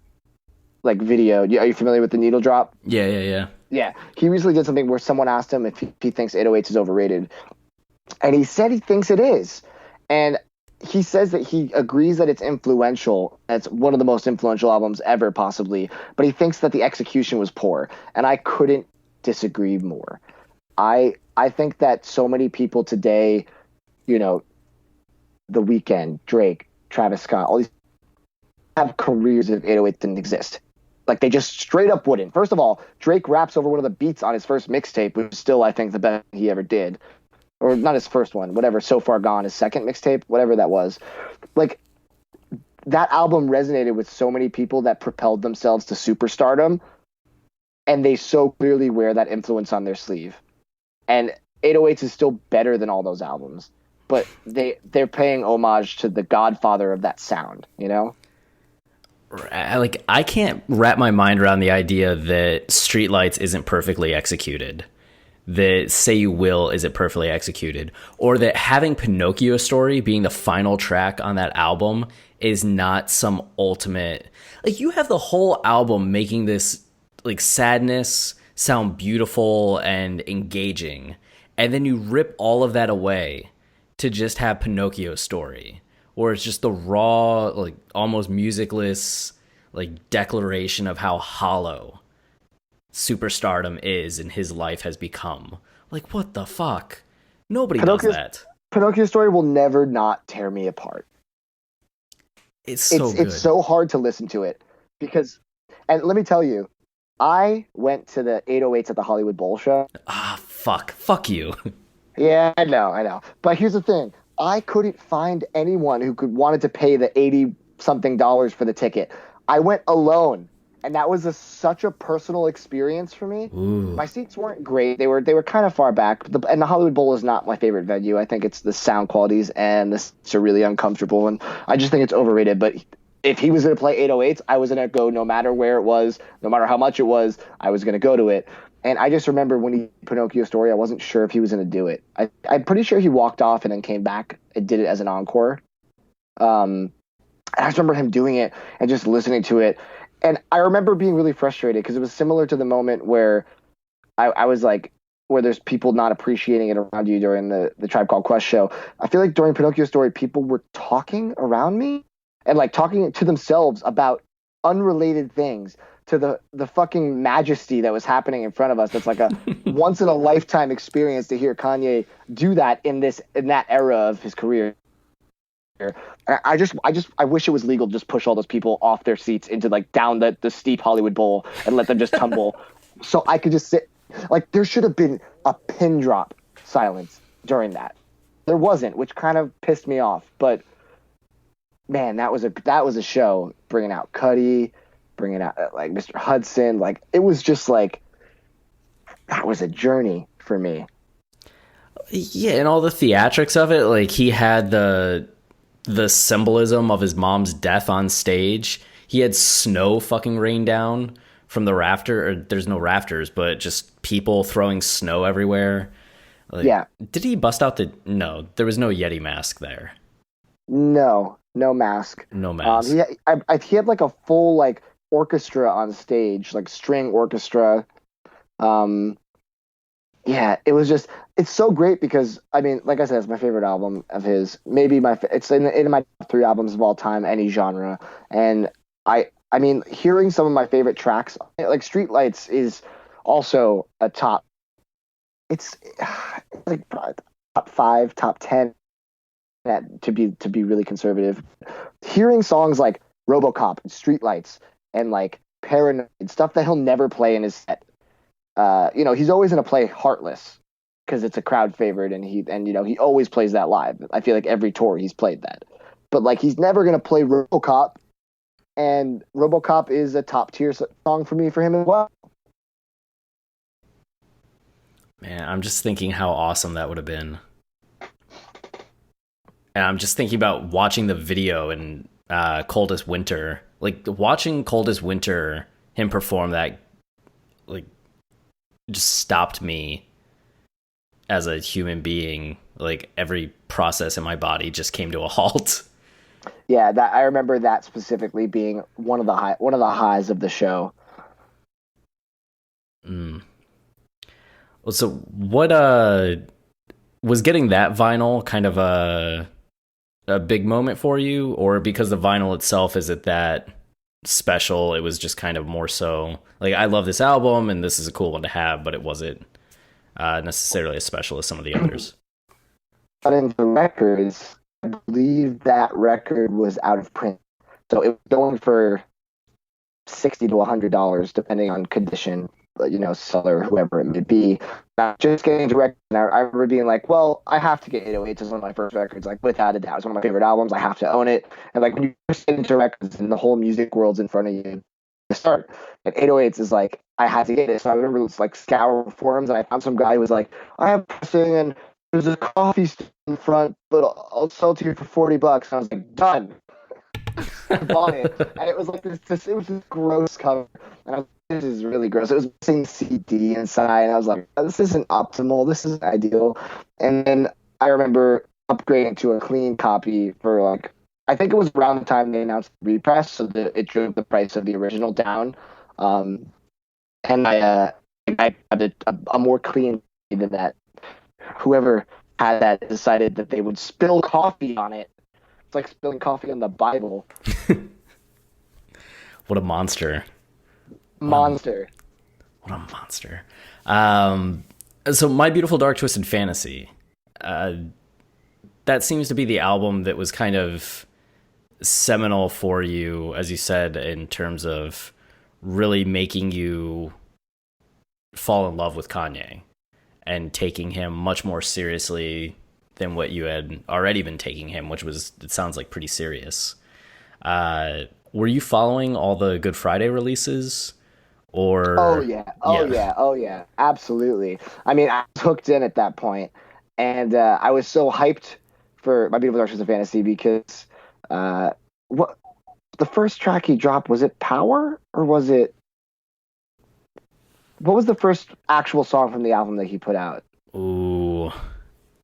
like video. Are you familiar with the needle drop? Yeah. Yeah, he recently did something where someone asked him if he thinks 808s is overrated, and he said he thinks it is, and he says that he agrees that it's influential. It's one of the most influential albums ever, possibly, but he thinks that the execution was poor, and I couldn't disagree more. I think that so many people today, you know, The Weeknd, Drake, Travis Scott, all these have careers if 808 didn't exist. Like, they just straight up wouldn't. First of all, Drake raps over one of the beats on his first mixtape, which is still, I think, the best he ever did. Or not his first one, whatever, So Far Gone, his second mixtape, whatever that was. Like, that album resonated with so many people that propelled themselves to superstardom, and they so clearly wear that influence on their sleeve. And 808s is still better than all those albums, but they're paying homage to the godfather of that sound, you know? Like, I can't wrap my mind around the idea that Streetlights isn't perfectly executed, that Say You Will isn't perfectly executed, or that having Pinocchio Story being the final track on that album is not some ultimate... Like, you have the whole album making this, like, sadness sound beautiful and engaging, and then you rip all of that away to just have Pinocchio Story, or it's just the raw, like, almost musicless, like, declaration of how hollow superstardom is and his life has become. Like, what the fuck? Nobody does that. Pinocchio Story will never not tear me apart. It's so good. It's so hard to listen to it because, and let me tell you, I went to the 808s at the Hollywood Bowl show. Fuck you. Yeah, I know. But here's the thing. I couldn't find anyone who wanted to pay the 80 something dollars for the ticket. I went alone, and that was such a personal experience for me. Ooh. My seats weren't great. They were kind of far back, and the Hollywood Bowl is not my favorite venue. I think it's the sound qualities and the seats are really uncomfortable, and I just think it's overrated. But if he was going to play 808s, I was going to go no matter where it was, no matter how much it was, I was going to go to it. And I just remember when he did Pinocchio Story, I wasn't sure if he was going to do it. I'm pretty sure he walked off and then came back and did it as an encore. I just remember him doing it and just listening to it. And I remember being really frustrated because it was similar to the moment where I was like, where there's people not appreciating it around you during the Tribe Called Quest show. I feel like during Pinocchio Story, people were talking around me and like talking to themselves about unrelated things, to the fucking majesty that was happening in front of us. That's like a once in a lifetime experience to hear Kanye do that in that era of his career. I wish it was legal to just push all those people off their seats into like down the steep Hollywood Bowl and let them just tumble so I could just sit. Like, there should have been a pin drop silence during that. There wasn't, which kind of pissed me off. But man, that was a show, bringing out Cudi, bringing out like Mr. Hudson. Like, it was just like, that was a journey for me. Yeah, and all the theatrics of it. Like, he had the symbolism of his mom's death on stage. He had snow fucking rain down from the rafter, or there's no rafters, but just people throwing snow everywhere. Like, yeah. Did he bust out no, there was no Yeti mask there. No mask. No mask. He had like a full like orchestra on stage, like string orchestra. Yeah, it was just, it's so great because, I mean, like I said, it's my favorite album of his. Maybe it's in my top 3 albums of all time, any genre. And I mean, hearing some of my favorite tracks, like Streetlights is also a top. It's like top 5, top 10. To be really conservative. Hearing songs like RoboCop and Streetlights and like Paranoid, stuff that he'll never play in his set. He's always going to play Heartless because it's a crowd favorite, and he always plays that live. I feel like every tour he's played that. But like, he's never going to play RoboCop. And RoboCop is a top tier song for him as well. Man, I'm just thinking how awesome that would have been. And I'm just thinking about watching the video in Coldest Winter. Like, watching Coldest Winter, him perform that, like, just stopped me as a human being. Like, every process in my body just came to a halt. Yeah, that I remember that specifically being one of the highs of the show. Mm. Well, so what was getting that vinyl kind of a big moment for you, or because the vinyl itself isn't that special, it was just kind of more so like, I love this album and this is a cool one to have, but it wasn't necessarily as special as some of the others. But into records, I believe that record was out of print, so it was going for $60 to $100 depending on condition, seller, whoever it may be. Just getting into records, and I remember being like, well, I have to get 808s as one of my first records, like without a doubt. It's one of my favorite albums. I have to own it. And like when you first get into records and the whole music world's in front of you to start, like 808s is like, I had to get it. So I remember it was like scour forums, and I found some guy who was like, I have pressing and there's a coffee stand in front, but I'll sell it to you for $40. And I was like, done. I bought it, and it was like this. It was this gross cover, and I was like, this is really gross. It was missing CD inside, and I was like, this isn't optimal. This isn't ideal. And then I remember upgrading to a clean copy for like, I think it was around the time they announced the repress, so that it drove the price of the original down. And I had a more clean copy than that. Whoever had that decided that they would spill coffee on it. It's like spilling coffee on the Bible. What a monster. Monster. What a monster. So My Beautiful Dark Twisted Fantasy. That seems to be the album that was kind of seminal for you, as you said, in terms of really making you fall in love with Kanye and taking him much more seriously than what you had already been taking him, which was, it sounds like, pretty serious. Were you following all the Good Friday releases? Or Oh yeah, absolutely. I mean, I was hooked in at that point, and I was so hyped for My Beautiful Dark Twisted Fantasy because what the first track he dropped, was it Power, or was it, what was the first actual song from the album that he put out? Ooh,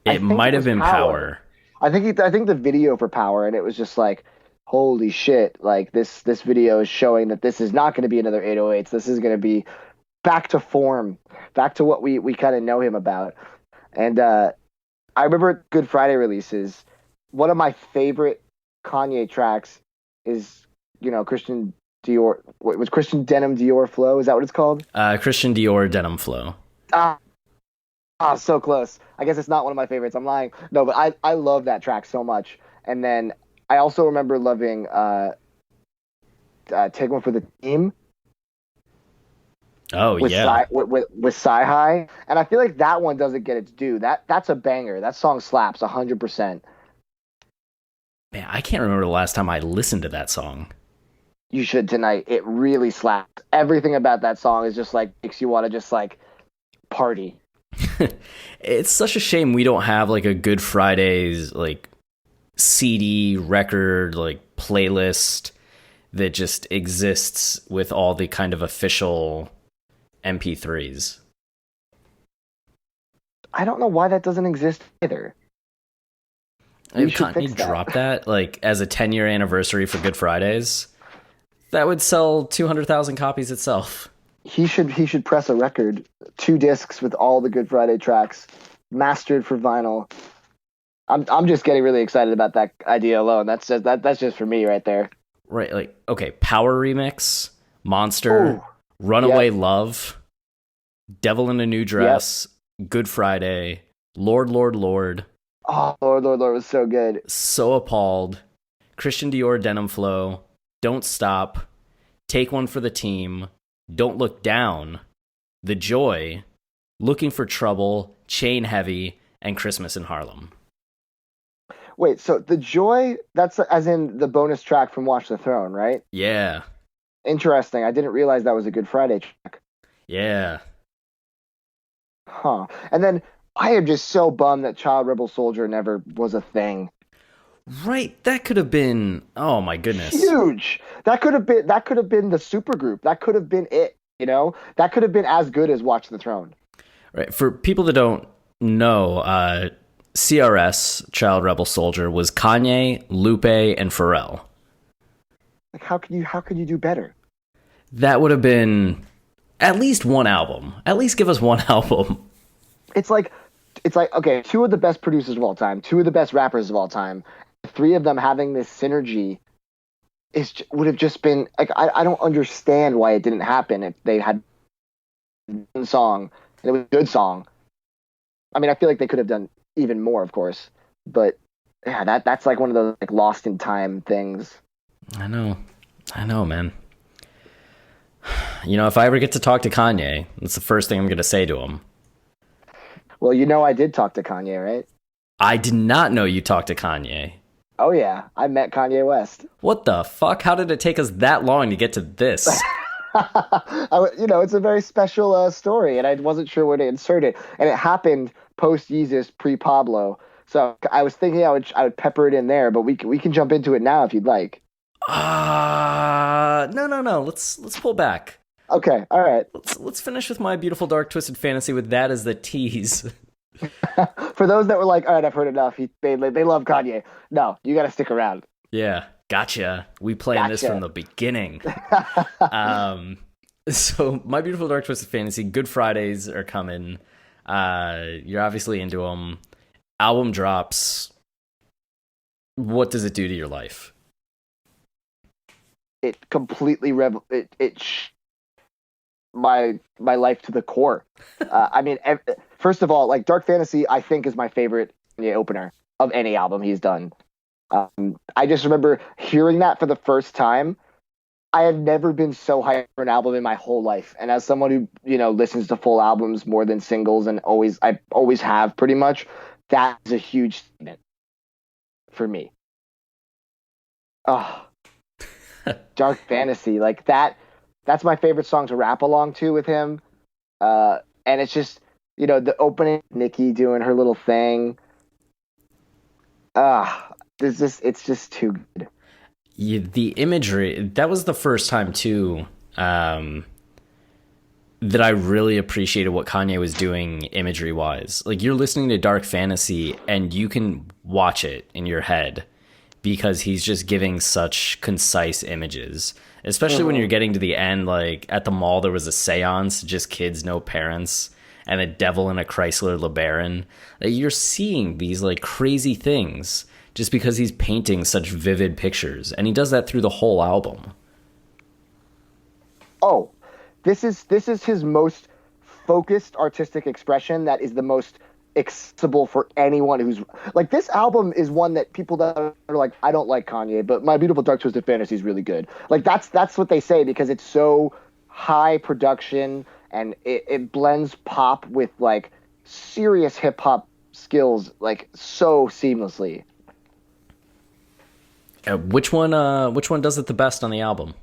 it might have been Power. I think the video for Power, and it was just like, holy shit, like this video is showing that this is not going to be another 808s. This is going to be back to form, back to what we kind of know him about. And I remember Good Friday releases, one of my favorite Kanye tracks is, Christian Dior. What was Christian Denim Dior Flow? Is that what it's called? Christian Dior Denim Flow. So close. I guess it's not one of my favorites. I'm lying. No, but I love that track so much. And then I also remember loving Take One for the Team. Oh, with yeah. With Sci-Hi. And I feel like that one doesn't get its due. That's a banger. That song slaps 100%. Man, I can't remember the last time I listened to that song. You should tonight. It really slaps. Everything about that song is just like, makes you want to just like party. It's such a shame we don't have like a Good Fridays like CD record like playlist that just exists with all the kind of official MP3s. I don't know why that doesn't exist either. Can't you drop that like as a 10-year anniversary for Good Fridays? That would sell 200,000 copies itself. He should press a record, 2 discs with all the Good Friday tracks, mastered for vinyl. I'm just getting really excited about that idea alone. That's just for me right there. Right, like, okay, Power Remix, Monster, ooh, Runaway Love, Devil in a New Dress, Good Friday, Lord, Lord, Lord. Oh, Lord, Lord, Lord was so good. So Appalled, Christian Dior Denim Flow, Don't Stop, Take One for the Team, Don't Look Down, The Joy, Looking for Trouble, Chain Heavy, and Christmas in Harlem. Wait, so The Joy, that's as in the bonus track from Watch the Throne, right? Yeah. Interesting. I didn't realize that was a Good Friday track. Yeah. Huh. And then I am just so bummed that Child Rebel Soldier never was a thing. Right, that could have been, oh my goodness, huge. That could have been the supergroup. That could have been it. That could have been as good as Watch the Throne. Right. For people that don't know, CRS, Child Rebel Soldier, was Kanye, Lupe, and Pharrell. Like, how could you do better? That would have been at least one album. At least give us one album. It's like, okay, two of the best producers of all time, two of the best rappers of all time, three of them having this synergy would have just been like, I don't understand why it didn't happen if they had one song and it was a good song. I mean, I feel like they could have done even more, of course, but yeah, that's like one of those like lost in time things. I know, man. You know, if I ever get to talk to Kanye, that's the first thing I'm going to say to him. Well, you know, I did talk to Kanye, right? I did not know you talked to Kanye. Oh, yeah. I met Kanye West. What the fuck? How did it take us that long to get to this? You know, it's a very special story, and I wasn't sure where to insert it. And it happened post-Yeezus, pre-Pablo. So I was thinking I would pepper it in there, but we can jump into it now if you'd like. No. Let's pull back. Okay, all right. Let's finish with My Beautiful Dark Twisted Fantasy with that as the tease. For those that were like, all right, I've heard enough. They love Kanye. No, you got to stick around. Yeah, gotcha. We planned this from the beginning. So My Beautiful Dark Twisted Fantasy, Good Fridays are coming. You're obviously into them. Album drops. What does it do to your life? It completely my life to the core. I mean, first of all, like Dark Fantasy, I think is my favorite Kanye opener of any album he's done. I just remember hearing that for the first time. I have never been so hyped for an album in my whole life. And as someone who, you know, listens to full albums more than singles and I always have pretty much, that is a huge statement for me. Oh, Dark Fantasy, like that's my favorite song to rap along to with him. And it's just, you know, the opening, Nicki doing her little thing. It's just too good. The imagery, that was the first time too that I really appreciated what Kanye was doing imagery wise. Like, you're listening to Dark Fantasy and you can watch it in your head because he's just giving such concise images, especially when you're getting to the end. Like at the mall there was a seance, just kids, no parents, and a devil in a Chrysler LeBaron. Like, you're seeing these like crazy things just because he's painting such vivid pictures, and he does that through the whole album. Oh, this is his most focused artistic expression that is the most accessible for anyone who's like, this album is one that people that are like, I don't like Kanye, but My Beautiful Dark Twisted Fantasy is really good. Like that's what they say because it's so high production and it blends pop with like serious hip hop skills like so seamlessly. Which one does it the best on the album?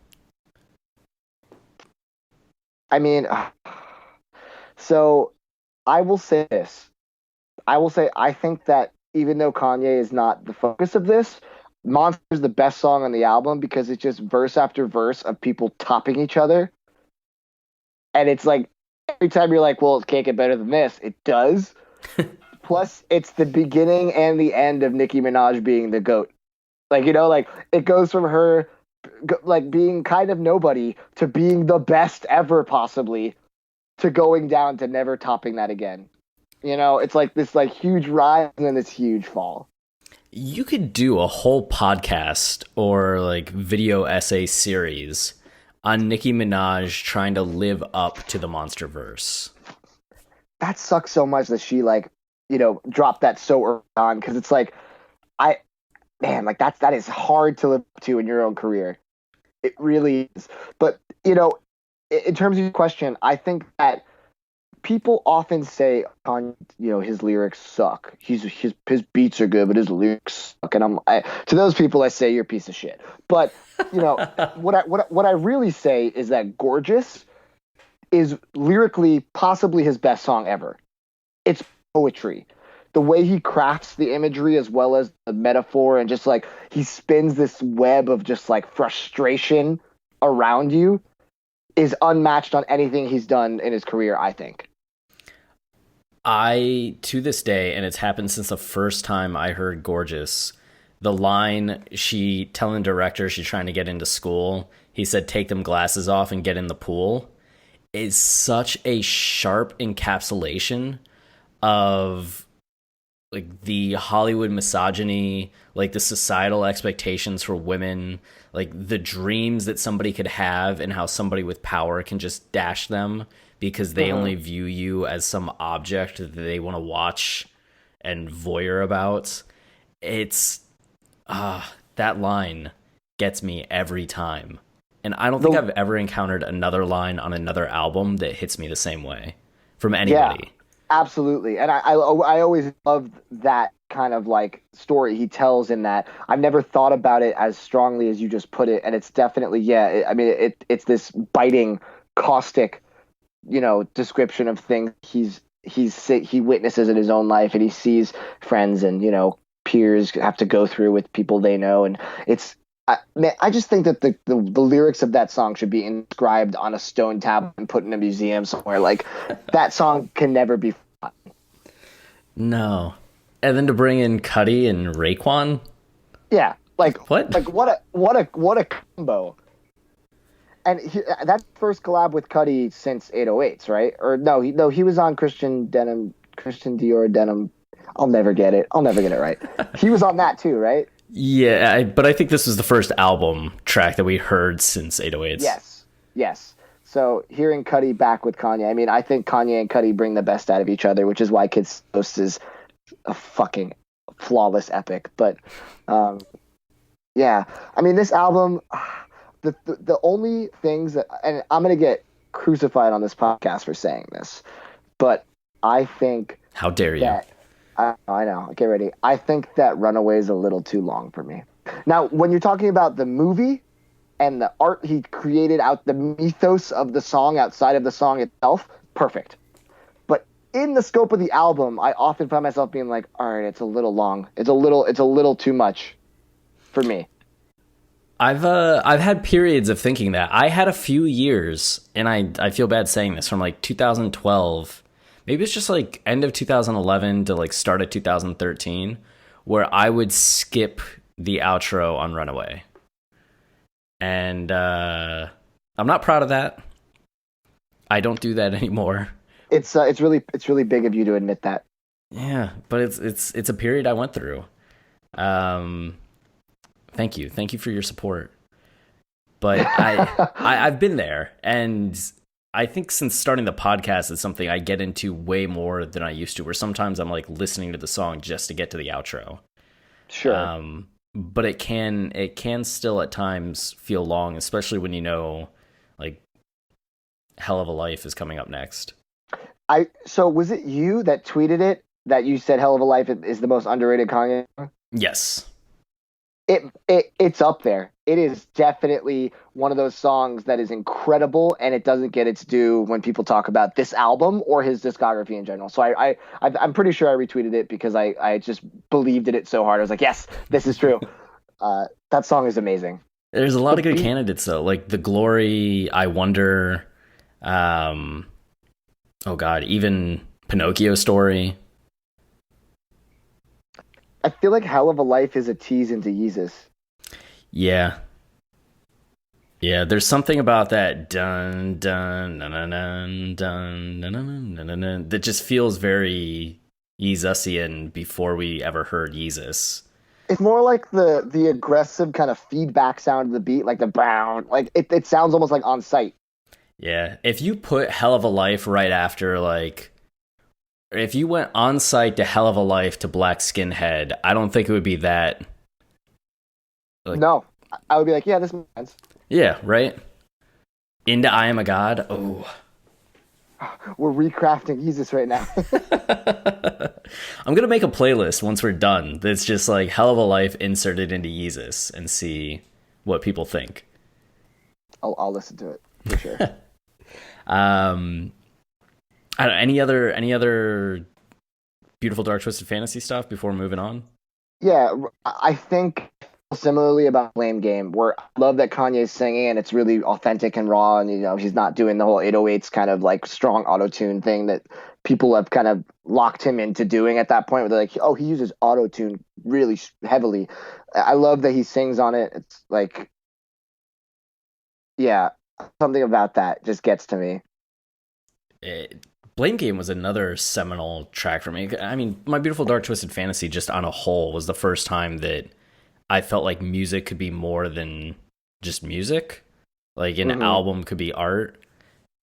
I mean, so I will say this. I think that even though Kanye is not the focus of this, Monster is the best song on the album because it's just verse after verse of people topping each other. And it's like, every time you're like, well, it can't get better than this. It does. Plus, it's the beginning and the end of Nicki Minaj being the GOAT. Like, you know, like it goes from her like being kind of nobody to being the best ever possibly to going down to never topping that again. You know, it's like this like huge rise and then this huge fall. You could do a whole podcast or like video essay series on Nicki Minaj trying to live up to the Monsterverse. That sucks so much that she like, you know, dropped that so early on because it's like, like that is hard to live up to in your own career. It really is. But, you know, in terms of your question, I think that people often say, you know, his lyrics suck. His beats are good, but his lyrics suck. And to those people, I say you're a piece of shit. But, you know, what I really say is that Gorgeous is lyrically possibly his best song ever. It's poetry. The way he crafts the imagery as well as the metaphor and just like he spins this web of just like frustration around you is unmatched on anything he's done in his career, I think. To this day, and it's happened since the first time I heard Gorgeous, the line she telling the director she's trying to get into school, he said, take them glasses off and get in the pool, is such a sharp encapsulation of like the Hollywood misogyny, like the societal expectations for women, like the dreams that somebody could have and how somebody with power can just dash them because they only view you as some object that they want to watch and voyeur about. It's that line gets me every time. And I don't think I've ever encountered another line on another album that hits me the same way from anybody. Yeah, absolutely. And I always loved that kind of like story he tells in that. I've never thought about it as strongly as you just put it. And it's definitely, it's this biting, caustic, description of things he witnesses in his own life, and he sees friends and, peers have to go through with people they know. And I just think that the lyrics of that song should be inscribed on a stone tablet and put in a museum somewhere. Like, that song can never be forgotten. No. And then to bring in Cudi and Raekwon? Yeah. Like, what? Like, what a combo. And that first collab with Cudi since 808s, right? Or no, he was on Christian Dior Denim. I'll never get it right. He was on that too, right? Yeah, but I think this was the first album track that we heard since 808s. Yes. So hearing Cudi back with Kanye, I mean, I think Kanye and Cudi bring the best out of each other, which is why Kids Toast is a fucking flawless epic. But yeah, I mean, this album, the only things that, and I'm gonna get crucified on this podcast for saying this, but I think, how dare you? I know. Get ready. I think that Runaway is a little too long for me. Now, when you're talking about the movie and the art he created out, the mythos of the song outside of the song itself, perfect. But in the scope of the album, I often find myself being like, all right, it's a little long. It's a little too much for me. I've had periods of thinking that. I had a few years, and I feel bad saying this, from like 2012. Maybe it's just like end of 2011 to like start of 2013, where I would skip the outro on Runaway. And I'm not proud of that. I don't do that anymore. It's really big of you to admit that. Yeah, but it's a period I went through. Thank you for your support. But I've been there, and I think since starting the podcast, it's something I get into way more than I used to, where sometimes I'm like listening to the song just to get to the outro. Sure. But it can still at times feel long, especially when like Hell of a Life is coming up next. So was it you that tweeted it, that you said Hell of a Life is the most underrated Kanye song? Yes. It's up there. It is definitely one of those songs that is incredible, and it doesn't get its due when people talk about this album or his discography in general. So I'm pretty sure I retweeted it because I just believed in it so hard. I was like, yes, this is true. That song is amazing. There's a lot of good candidates though, like The Glory, I Wonder, oh God, even Pinocchio Story. I feel like Hell of a Life is a tease into Yeezus. Yeah. Yeah, there's something about that dun dun dun dun dun dun dun dun dun dun that just feels very Yeezusian before we ever heard Yeezus. It's more like the aggressive kind of feedback sound of the beat, like the brown, like it sounds almost like on site. Yeah, if you put Hell of a Life right after, like, if you went on site to Hell of a Life to Black Skinhead, I don't think it would be that. Like, no, I would be like, yeah, this makes sense. Yeah, right? Into I Am a God. Oh. We're recrafting Yeezus right now. I'm going to make a playlist once we're done that's just like Hell of a Life inserted into Yeezus and see what people think. I'll listen to it for sure. I don't know, any other Beautiful Dark Twisted Fantasy stuff before moving on? Yeah, I think similarly about Blame Game, where I love that Kanye's singing and it's really authentic and raw, and he's not doing the whole 808s kind of like strong auto tune thing that people have kind of locked him into doing at that point. Where they're like, oh, he uses auto tune really heavily. I love that he sings on it. It's like, yeah, something about that just gets to me. Blame Game was another seminal track for me. I mean, My Beautiful Dark Twisted Fantasy just on a whole was the first time that I felt like music could be more than just music. Like an album could be art.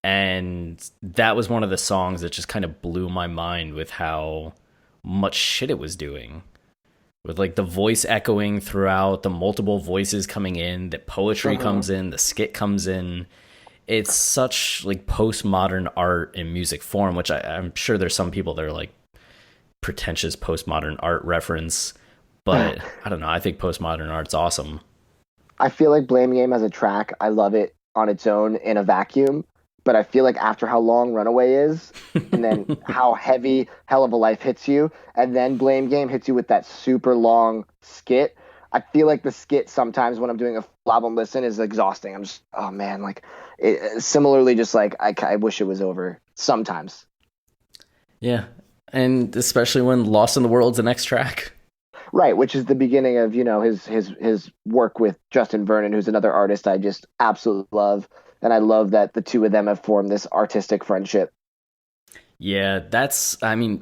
And that was one of the songs that just kind of blew my mind with how much shit it was doing. With like the voice echoing throughout, the multiple voices coming in, the poetry comes in, the skit comes in. It's such like postmodern art in music form, which I'm sure there's some people that are like pretentious postmodern art reference, but I don't know. I think postmodern art's awesome. I feel like Blame Game as a track, I love it on its own in a vacuum. But I feel like after how long Runaway is, and then how heavy Hell of a Life hits you, and then Blame Game hits you with that super long skit, I feel like the skit sometimes when I'm doing a full album listen is exhausting. I'm just, oh man, like, similarly, just like, I wish it was over sometimes. Yeah, and especially when Lost in the World's the next track. Right, which is the beginning of, his work with Justin Vernon, who's another artist I just absolutely love. And I love that the two of them have formed this artistic friendship. Yeah,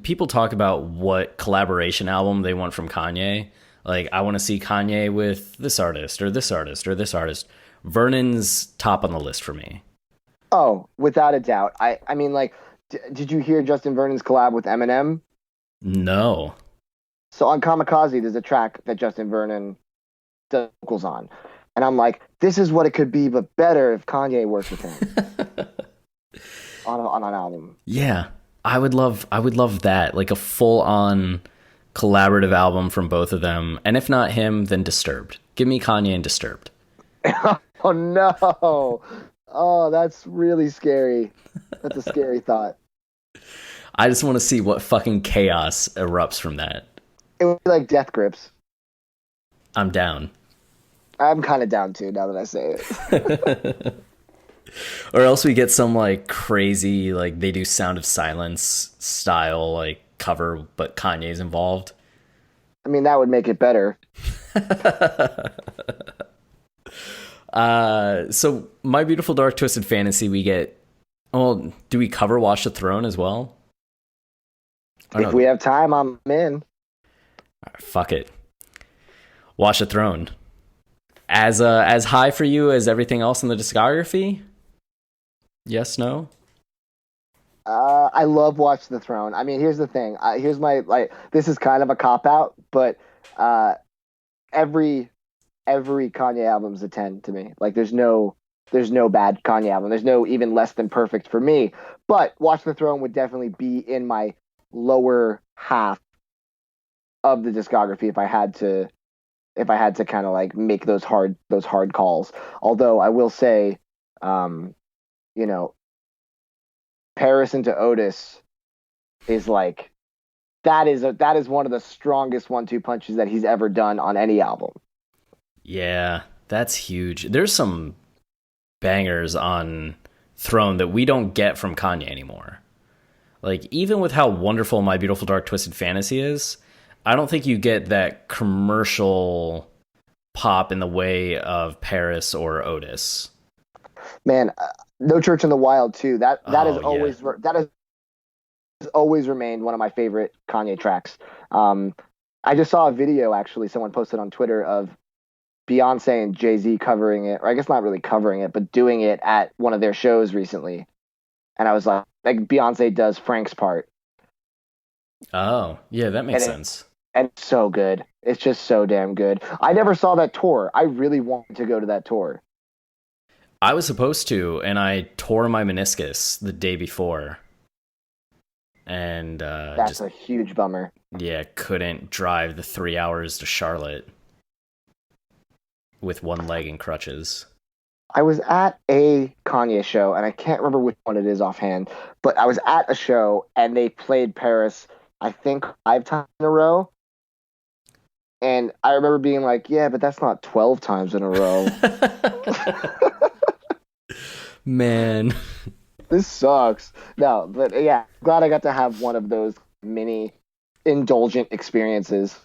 people talk about what collaboration album they want from Kanye. Like, I want to see Kanye with this artist or this artist or this artist. Vernon's top on the list for me. Oh, without a doubt. I mean, like, did you hear Justin Vernon's collab with Eminem? No. So on Kamikaze, there's a track that Justin Vernon does vocals on. And I'm like, this is what it could be, but better if Kanye worked with him on an album. Yeah, I would love that, like a full-on collaborative album from both of them. And if not him, then Disturbed. Give me Kanye and Disturbed. Oh no! Oh, that's really scary. That's a scary thought. I just want to see what fucking chaos erupts from that. It would be like Death Grips. I'm down. I'm kind of down too, now that I say it. Or else we get some like crazy, like they do Sound of Silence style like cover, but Kanye's involved. I mean, that would make it better. So My Beautiful Dark Twisted Fantasy, we get. Well, do we cover Watch the Throne as well? If we have time, I'm in. Fuck it. Watch the Throne. As high for you as everything else in the discography? Yes, no? I love Watch the Throne. I mean, here's the thing. Here's my, this is kind of a cop-out, but every Kanye album's a 10 to me. Like, there's no bad Kanye album. There's no even less than perfect for me. But Watch the Throne would definitely be in my lower half of the discography if I had to kind of like make those hard calls. Although I will say, Paris into Otis is like, that is one of the strongest 1-2 punches that he's ever done on any album. Yeah, that's huge. There's some bangers on Throne that we don't get from Kanye anymore. Like, even with how wonderful My Beautiful Dark Twisted Fantasy is, I don't think you get that commercial pop in the way of Paris or Otis. Man, No Church in the Wild too. That has always remained one of my favorite Kanye tracks. I just saw a video, actually, someone posted on Twitter of Beyonce and Jay-Z covering it, or I guess not really covering it, but doing it at one of their shows recently. And I was like Beyonce does Frank's part. Oh, yeah, that makes sense. And it's so good. It's just so damn good. I never saw that tour. I really wanted to go to that tour. I was supposed to, and I tore my meniscus the day before. And that's a huge bummer. Yeah, couldn't drive the 3 hours to Charlotte with one leg and crutches. I was at a Kanye show, and I can't remember which one it is offhand, but I was at a show, and they played Paris, I think, 5 times in a row. And I remember being like, yeah, but that's not 12 times in a row. Man. This sucks. No, but yeah, glad I got to have one of those mini indulgent experiences.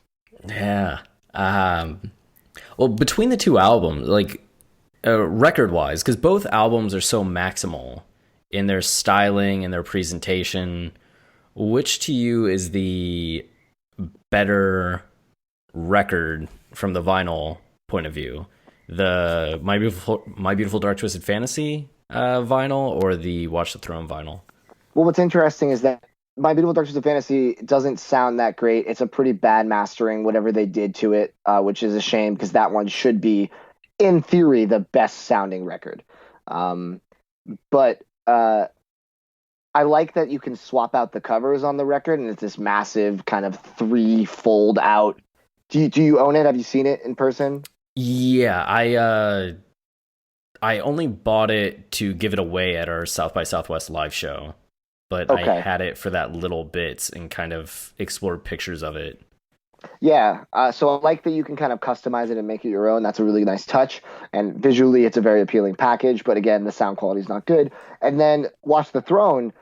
Yeah. Well, between the two albums, like record-wise, because both albums are so maximal in their styling and their presentation, which to you is the better record from the vinyl point of view? The My Beautiful Dark Twisted Fantasy vinyl or the Watch the Throne vinyl? Well, what's interesting is that My Beautiful Dark Twisted Fantasy doesn't sound that great. It's a pretty bad mastering, whatever they did to it, which is a shame because that one should be, in theory, the best sounding record. But I like that you can swap out the covers on the record, and it's this massive kind of 3-fold out. Do you own it? Have you seen it in person? Yeah, I only bought it to give it away at our South by Southwest live show, but Okay. I had it for that little bit and kind of explored pictures of it. Yeah, so I like that you can kind of customize it and make it your own. That's a really nice touch. And visually, it's a very appealing package. But again, the sound quality is not good. And then Watch the Throne,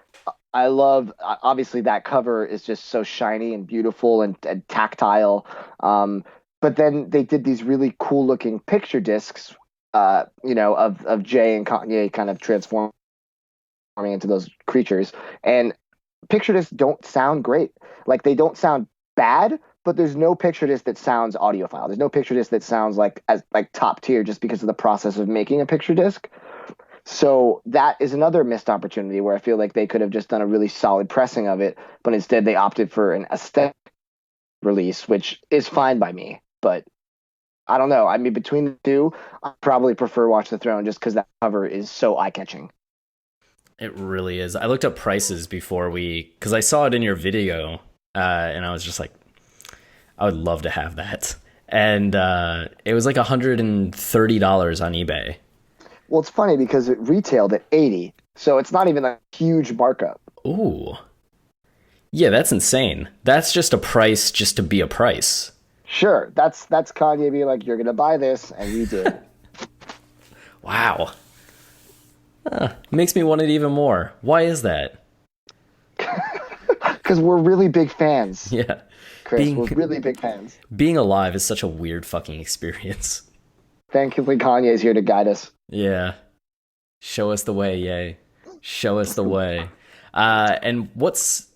I love, obviously, that cover is just so shiny and beautiful and tactile. But then they did these really cool looking picture discs, of Jay and Kanye kind of transforming into those creatures. And picture discs don't sound great. Like, they don't sound bad, but there's no picture disc that sounds audiophile. There's no picture disc that sounds like top tier just because of the process of making a picture disc. So that is another missed opportunity where I feel like they could have just done a really solid pressing of it, but instead they opted for an aesthetic release, which is fine by me. But I don't know. I mean, between the two, I probably prefer Watch the Throne just because that cover is so eye-catching. It really is. I looked up prices before because I saw it in your video, and I was just like, I would love to have that. And it was like $130 on eBay. Well, it's funny because it retailed at $80, so it's not even a huge markup. Ooh. Yeah, that's insane. That's just a price just to be a price. Sure, that's Kanye being like, you're going to buy this, and you did. Wow. Makes me want it even more. Why is that? Because we're really big fans. Yeah. Chris, we're really big fans. Being alive is such a weird fucking experience. Thankfully, Kanye's here to guide us. Yeah. Show us the way, yay. Show us the way. And was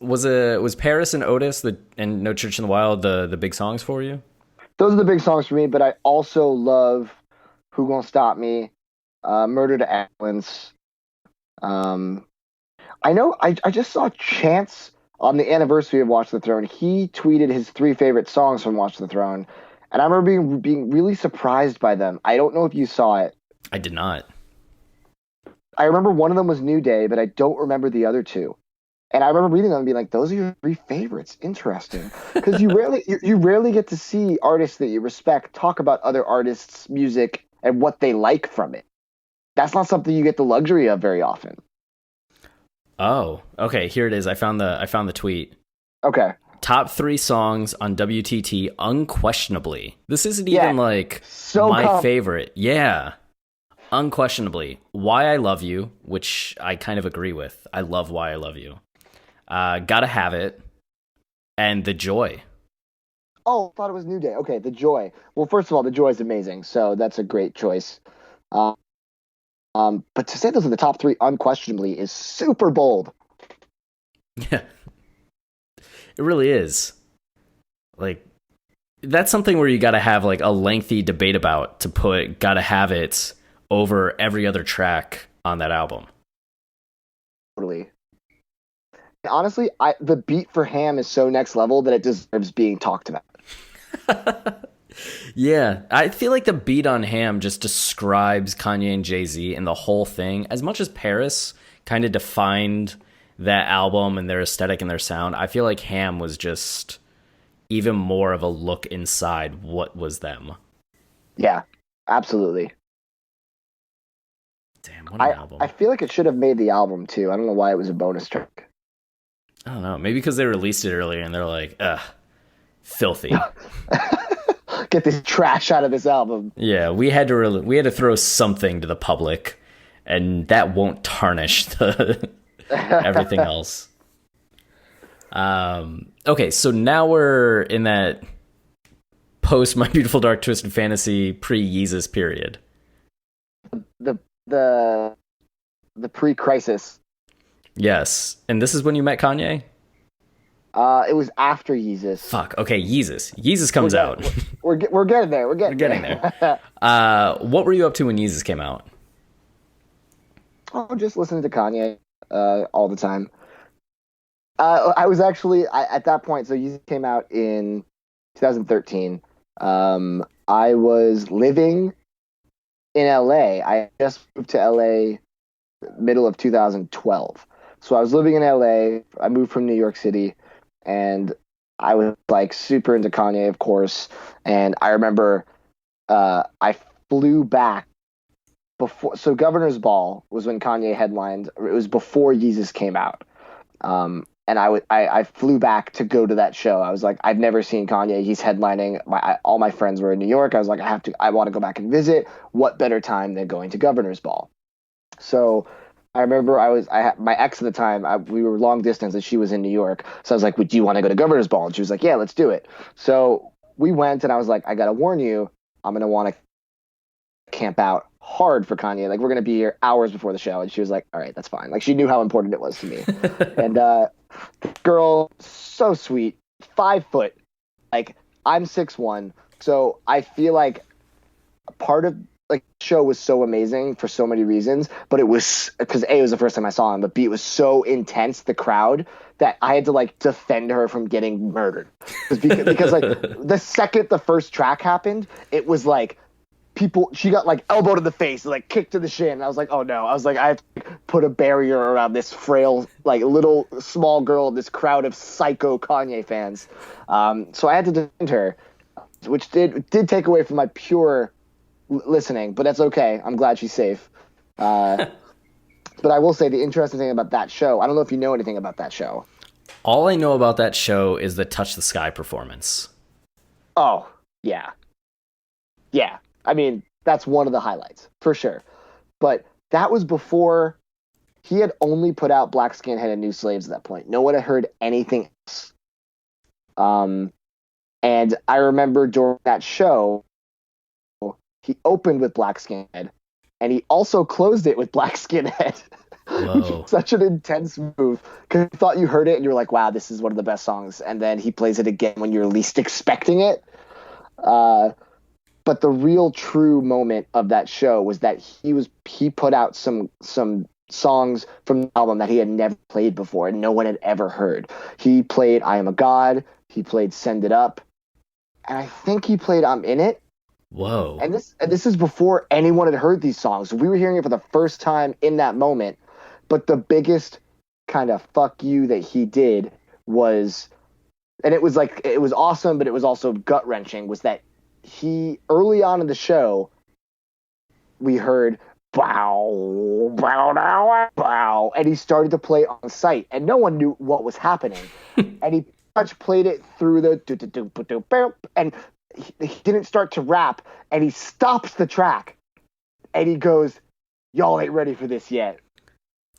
Paris and Otis and No Church in the Wild the big songs for you? Those are the big songs for me, but I also love Who Gonna Stop Me, Murder to Excellence. I know I just saw Chance on the anniversary of Watch the Throne. He tweeted his 3 favorite songs from Watch the Throne, and I remember being really surprised by them. I don't know if you saw it. I did not. I remember one of them was New Day, but I don't remember the other 2. And I remember reading them and being like, those are your 3 favorites. Interesting. Because you rarely get to see artists that you respect talk about other artists' music and what they like from it. That's not something you get the luxury of very often. Oh, okay. Here it is. I found the tweet. Okay. Top 3 songs on WTT unquestionably. This isn't even favorite. Yeah. Unquestionably. Why I Love You, which I kind of agree with. I love Why I Love You. Gotta Have It. And The Joy. Oh, I thought it was New Day. Okay, The Joy. Well, first of all, The Joy is amazing, so that's a great choice. But to say those are the top 3 unquestionably is super bold. Yeah. It really is. Like, that's something where you gotta have like a lengthy debate about to put Gotta Have It over every other track on that album. Totally. Honestly, the beat for Ham is so next level that it deserves being talked about. Yeah, I feel like the beat on Ham just describes Kanye and Jay-Z and the whole thing. As much as Paris kind of defined that album and their aesthetic and their sound, I feel like Ham was just even more of a look inside what was them. Yeah, absolutely. Damn, what an album. I feel like it should have made the album too. I don't know why it was a bonus track. I don't know. Maybe because they released it earlier and they're like, ugh, filthy. get this trash out of this album. Yeah, we had to throw something to the public, and that won't tarnish the everything else. Okay, so now we're in that post My Beautiful Dark Twisted Fantasy pre-Yeezus period. The pre-crisis. Yes, and this is when you met Kanye? It was after Yeezus. Fuck. Okay, Yeezus. Yeezus comes out. We're getting there. We're getting there. What were you up to when Yeezus came out? Oh, just listening to Kanye all the time. I was actually at that point. So Yeezus came out in 2013. I was living in LA. I just moved to LA middle of 2012. So I was living in LA. I moved from New York City. And I was like super into Kanye, of course. And I remember I flew back before. So Governor's Ball was when Kanye headlined. It was before Yeezus came out. And I flew back to go to that show. I was like, I've never seen Kanye. He's headlining. All my friends were in New York. I was like, I want to go back and visit. What better time than going to Governor's Ball? So I remember I had my ex at the time. We were long distance, and she was in New York. So I was like, "Would you want to go to Governor's Ball?" And she was like, "Yeah, let's do it." So we went, and I was like, "I gotta warn you, I'm gonna want to camp out hard for Kanye. Like, we're gonna be here hours before the show." And she was like, "All right, that's fine." Like, she knew how important it was to me. And girl, so sweet, 5 foot. Like, I'm 6'1", so I feel like part of like the show was so amazing for so many reasons, but it was because A, it was the first time I saw him, but B, it was so intense, the crowd, that I had to like defend her from getting murdered. Because like the second the first track happened, it was like she got like elbowed in the face, like kicked to the shin. And I was like, oh no. I was like, I have to put a barrier around this frail, like little small girl, this crowd of psycho Kanye fans. So I had to defend her, which did take away from my pure listening, but that's okay. I'm glad she's safe. But I will say the interesting thing about that show, I don't know if you know anything about that show. All I know about that show is the Touch the Sky performance. Oh, yeah. Yeah. I mean, that's one of the highlights, for sure. But that was before he had only put out Black Skinhead and New Slaves at that point. No one had heard anything else. And I remember during that show, he opened with Black Skinhead, and he also closed it with Black Skinhead. Which is such an intense move, because you thought you heard it and you're like, wow, this is one of the best songs. And then he plays it again when you're least expecting it. But the real true moment of that show was that he put out some songs from the album that he had never played before and no one had ever heard. He played I Am a God. He played Send It Up. And I think he played I'm In It. Whoa. And this is before anyone had heard these songs. We were hearing it for the first time in that moment. But the biggest kind of fuck you that he did was, and it was like, it was awesome, but it was also gut wrenching, was that he, early on in the show, we heard bow, bow, bow, bow, and he started to play on site, and no one knew what was happening. And he played it through the and he didn't start to rap, and he stops the track, and he goes, "Y'all ain't ready for this yet."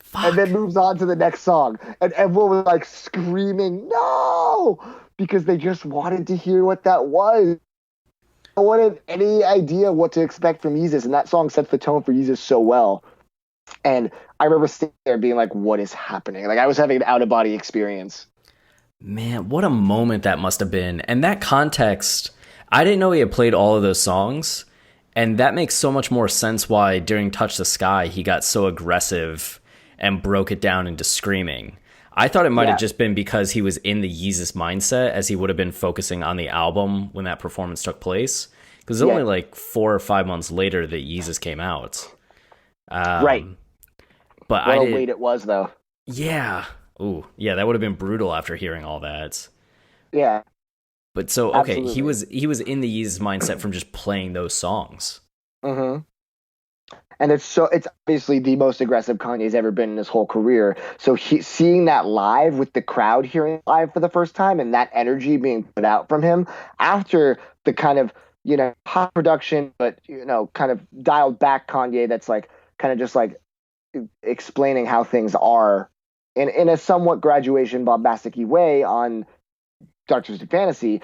Fuck. And then moves on to the next song, and everyone was like screaming "No!" because they just wanted to hear what that was. No one had any idea what to expect from Yeezus, and that song sets the tone for Yeezus so well. And I remember sitting there being like, "What is happening?" Like, I was having an out-of-body experience. Man, what a moment that must have been. And that context, I didn't know he had played all of those songs, and that makes so much more sense why during Touch the Sky he got so aggressive and broke it down into screaming. I thought it might have just been because he was in the Yeezus mindset, as he would have been focusing on the album when that performance took place. Because it was only like 4 or 5 months later that Yeezus came out. Right. But what a wait it was, though. Yeah. Ooh, yeah, that would have been brutal after hearing all that. Yeah. But so, okay, Absolutely. he was in the Yeezus mindset from just playing those songs. Mm-hmm. And it's obviously the most aggressive Kanye's ever been in his whole career. So seeing that live with the crowd hearing it live for the first time and that energy being put out from him after the kind of high production, but kind of dialed back Kanye that's like kind of just like explaining how things are in a somewhat graduation bombastic way on Dark Twisted Fantasy.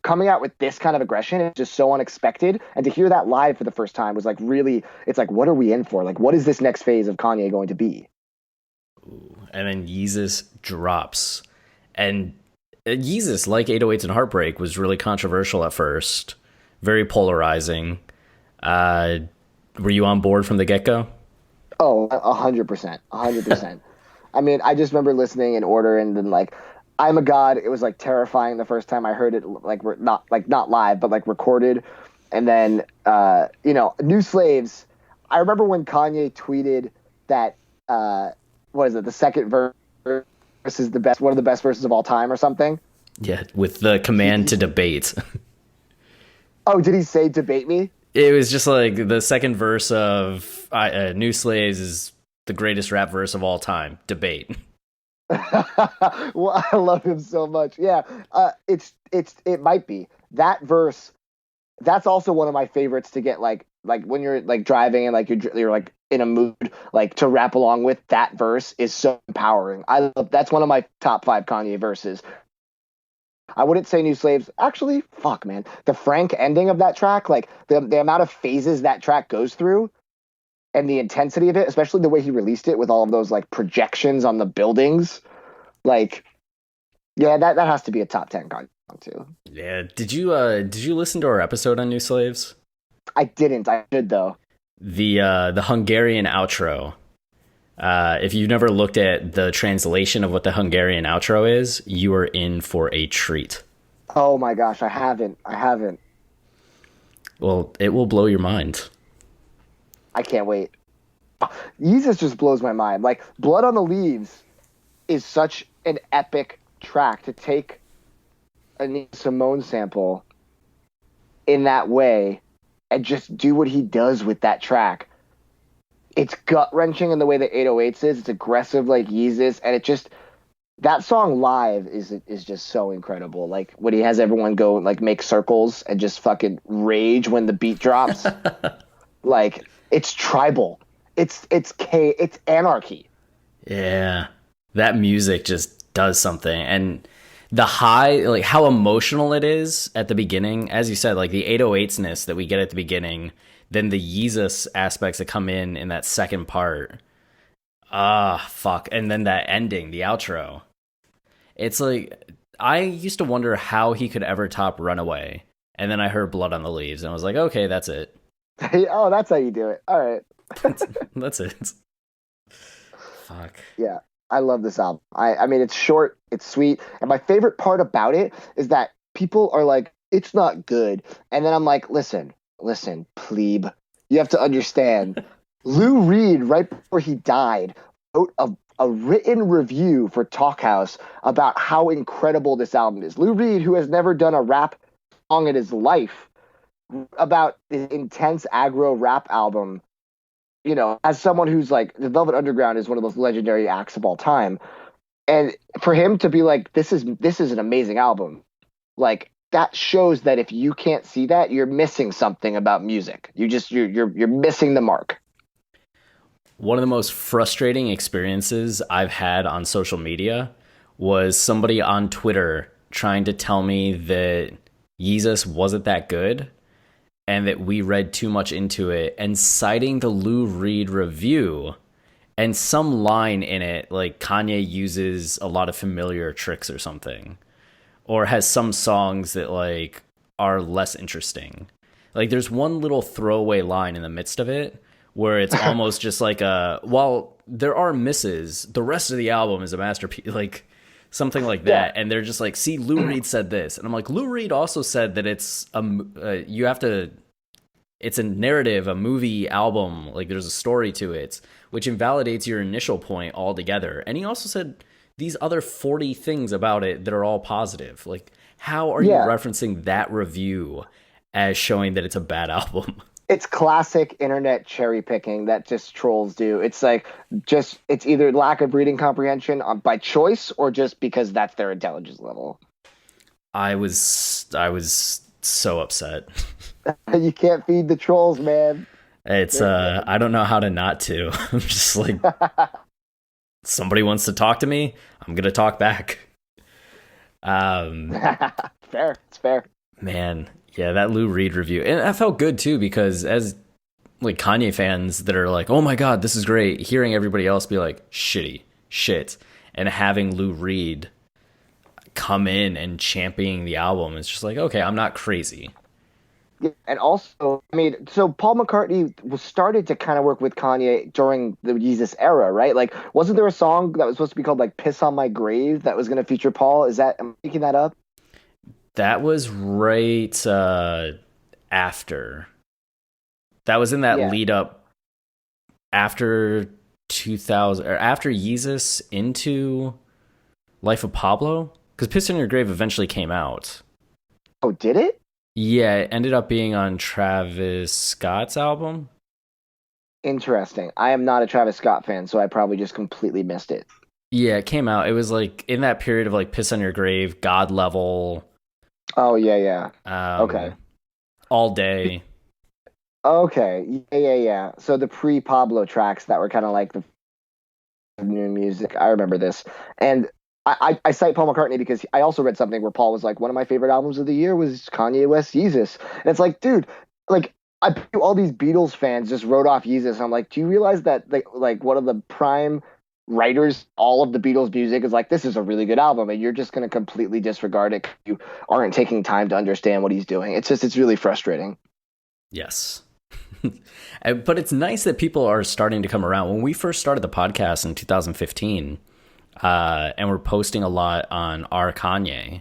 Coming out with this kind of aggression is just so unexpected, and to hear that live for the first time was like really, it's like, what are we in for? Like, what is this next phase of Kanye going to be? And then Yeezus drops, and Yeezus, like 808s and Heartbreak, was really controversial at first, very polarizing. Were you on board from the get-go? Oh, 100%, 100%. I mean, I just remember listening in order, and then like, I'm a God. It was like terrifying the first time I heard it. Like, we're not live, but like recorded. And then New Slaves. I remember when Kanye tweeted that what is it? The second verse is one of the best verses of all time, or something. Yeah, with the command to debate. Oh, did he say debate me? It was just like the second verse of New Slaves is the greatest rap verse of all time. Debate. Well, I love him so much. Yeah, it might be that verse. That's also one of my favorites to get like when you're like driving and like you're like in a mood like to rap along with. That verse is so empowering. That's one of my top 5 Kanye verses. I wouldn't say New Slaves. Actually, fuck, man. The Frank ending of that track, like the amount of phases that track goes through and the intensity of it, especially the way he released it with all of those like projections on the buildings. Like, yeah, that has to be a top 10 Kanye song too. Yeah. Did you listen to our episode on New Slaves? I didn't. I did though. The Hungarian outro. If you've never looked at the translation of what the Hungarian outro is, you are in for a treat. Oh my gosh, I haven't. Well, it will blow your mind. I can't wait. Yeezus just blows my mind. Like, Blood on the Leaves is such an epic track to take a Nina Simone sample in that way and just do what he does with that track. It's gut-wrenching in the way that 808s is. It's aggressive like Yeezus, and it just, that song live is just so incredible. Like when he has everyone go like make circles and just fucking rage when the beat drops. Like, it's tribal. It's anarchy. Yeah. That music just does something. And the high, like how emotional it is at the beginning, as you said, like the 808s-ness that we get at the beginning, then the Yeezus aspects that come in that second part. Fuck. And then that ending, the outro. It's like, I used to wonder how he could ever top Runaway. And then I heard Blood on the Leaves and I was like, okay, that's it. Oh, that's how you do it. All right. That's it. Fuck. Yeah. I love this album. I mean, it's short, it's sweet. And my favorite part about it is that people are like, it's not good. And then I'm like, listen, plebe. You have to understand. Lou Reed, right before he died, wrote a written review for Talkhouse about how incredible this album is. Lou Reed, who has never done a rap song in his life, about the intense aggro rap album, as someone who's like, the Velvet Underground is one of those legendary acts of all time. And for him to be like, this is an amazing album. Like, that shows that if you can't see that, you're missing something about music. You're missing the mark. One of the most frustrating experiences I've had on social media was somebody on Twitter trying to tell me that Yeezus wasn't that good and that we read too much into it, and citing the Lou Reed review and some line in it, like Kanye uses a lot of familiar tricks or something, or has some songs that like are less interesting. Like there's one little throwaway line in the midst of it where it's almost just like while there are misses, the rest of the album is a masterpiece, like something like that. Yeah. And they're just like, see, Lou Reed said this. And I'm like, Lou Reed also said that it's it's a narrative, a movie album, like there's a story to it, which invalidates your initial point altogether. And he also said these other 40 things about it that are all positive. Like, how are you referencing that review as showing that it's a bad album? It's classic internet cherry picking that just trolls do. It's like, it's either lack of reading comprehension by choice or just because that's their intelligence level. I was so upset. You can't feed the trolls, man. It's I don't know how to not to. I'm just like, somebody wants to talk to me, I'm gonna talk back. Fair, it's fair. Man, yeah, that Lou Reed review, and I felt good too because as like Kanye fans that are like, oh my god, this is great, hearing everybody else be like shit, and having Lou Reed come in and championing the album, it's just like, okay, I'm not crazy. Yeah, and also, I mean, so Paul McCartney was started to kind of work with Kanye during the Yeezus era, right? Like, wasn't there a song that was supposed to be called like "Piss on My Grave" that was going to feature Paul? Am I making that up? That was right after. That was in that lead up after 2000 or after Yeezus into Life of Pablo, because "Piss on Your Grave" eventually came out. Oh, did it? Yeah, it ended up being on Travis Scott's album. Interesting. I am not a Travis Scott fan, so I probably just completely missed it. Yeah, it came out. It was like in that period of like "Piss on Your Grave," "God Level." Oh, yeah. Okay. "All Day." Okay. Yeah. So the pre-Pablo tracks that were kind of like the new music. I remember this. And I cite Paul McCartney because I also read something where Paul was like, one of my favorite albums of the year was Kanye West's Yeezus. And it's like, dude, like, all these Beatles fans just wrote off Yeezus. I'm like, do you realize that like one of the prime writers, all of the Beatles music is like, this is a really good album, and you're just going to completely disregard it 'cause you aren't taking time to understand what he's doing. It's really frustrating. Yes. But it's nice that people are starting to come around. When we first started the podcast in 2015, and we're posting a lot on our Kanye,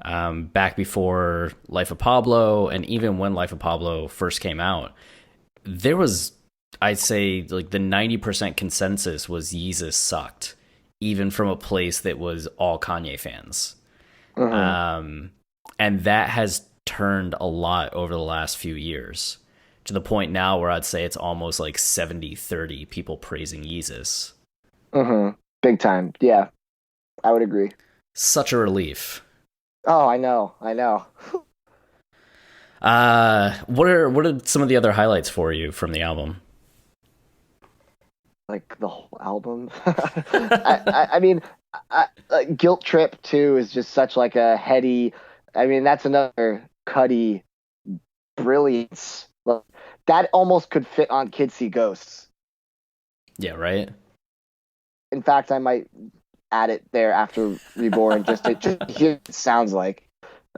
back before Life of Pablo, and even when Life of Pablo first came out, there was, I'd say, like the 90% consensus was Yeezus sucked, even from a place that was all Kanye fans. Mm-hmm. And that has turned a lot over the last few years, to the point now where I'd say it's almost like 70-30 people praising Yeezus. Mm-hmm. Big time. Yeah, I would agree. Such a relief. Oh, I know. What are some of the other highlights for you from the album? Like the whole album. I mean, Guilt Trip too is just such like a heady. I mean, that's another Cuddy brilliance. That almost could fit on Kids See Ghosts. Yeah, right. In fact, I might add it there after Reborn just to hear what it sounds like,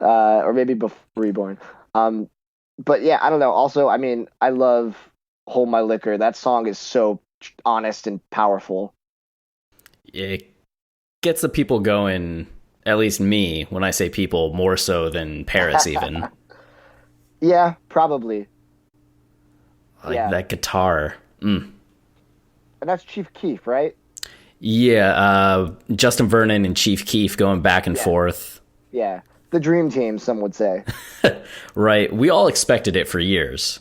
or maybe before Reborn. But yeah, I don't know. Also, I mean, I love Hold My Liquor. That song is so honest and powerful. It gets the people going, at least me, when I say people, more so than parrots even. Yeah, probably. That guitar. And that's Chief Keef, right? Yeah, Justin Vernon and Chief Keef going back and forth. Yeah, the dream team, some would say. Right, we all expected it for years.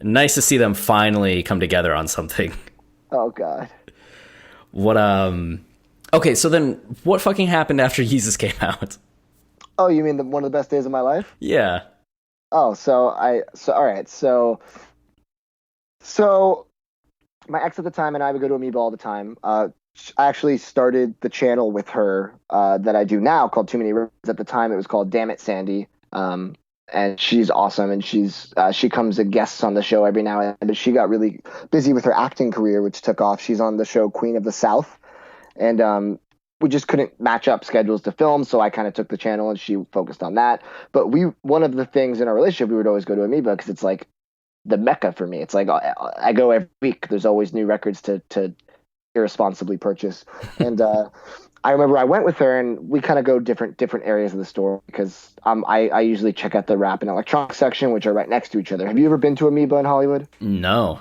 Nice to see them finally come together on something. Oh, God. What, okay, so then what fucking happened after Yeezus came out? Oh, you mean one of the best days of my life? Yeah. Oh, all right, so my ex at the time and I would go to Amoeba all the time. I actually started the channel with her that I do now called Too Many Rivers. At the time, it was called Damn It, Sandy. And she's awesome, and she comes and guests on the show every now and then. But she got really busy with her acting career, which took off. She's on the show Queen of the South, and we just couldn't match up schedules to film, so I kind of took the channel and she focused on that. But one of the things in our relationship, we would always go to Amoeba because it's like the mecca for me. It's like I go every week. There's always new records to irresponsibly purchase. And I remember I went with her and we kind of go different areas of the store because I usually check out the rap and electronic section, which are right next to each other. Have you ever been to Amoeba in Hollywood? No.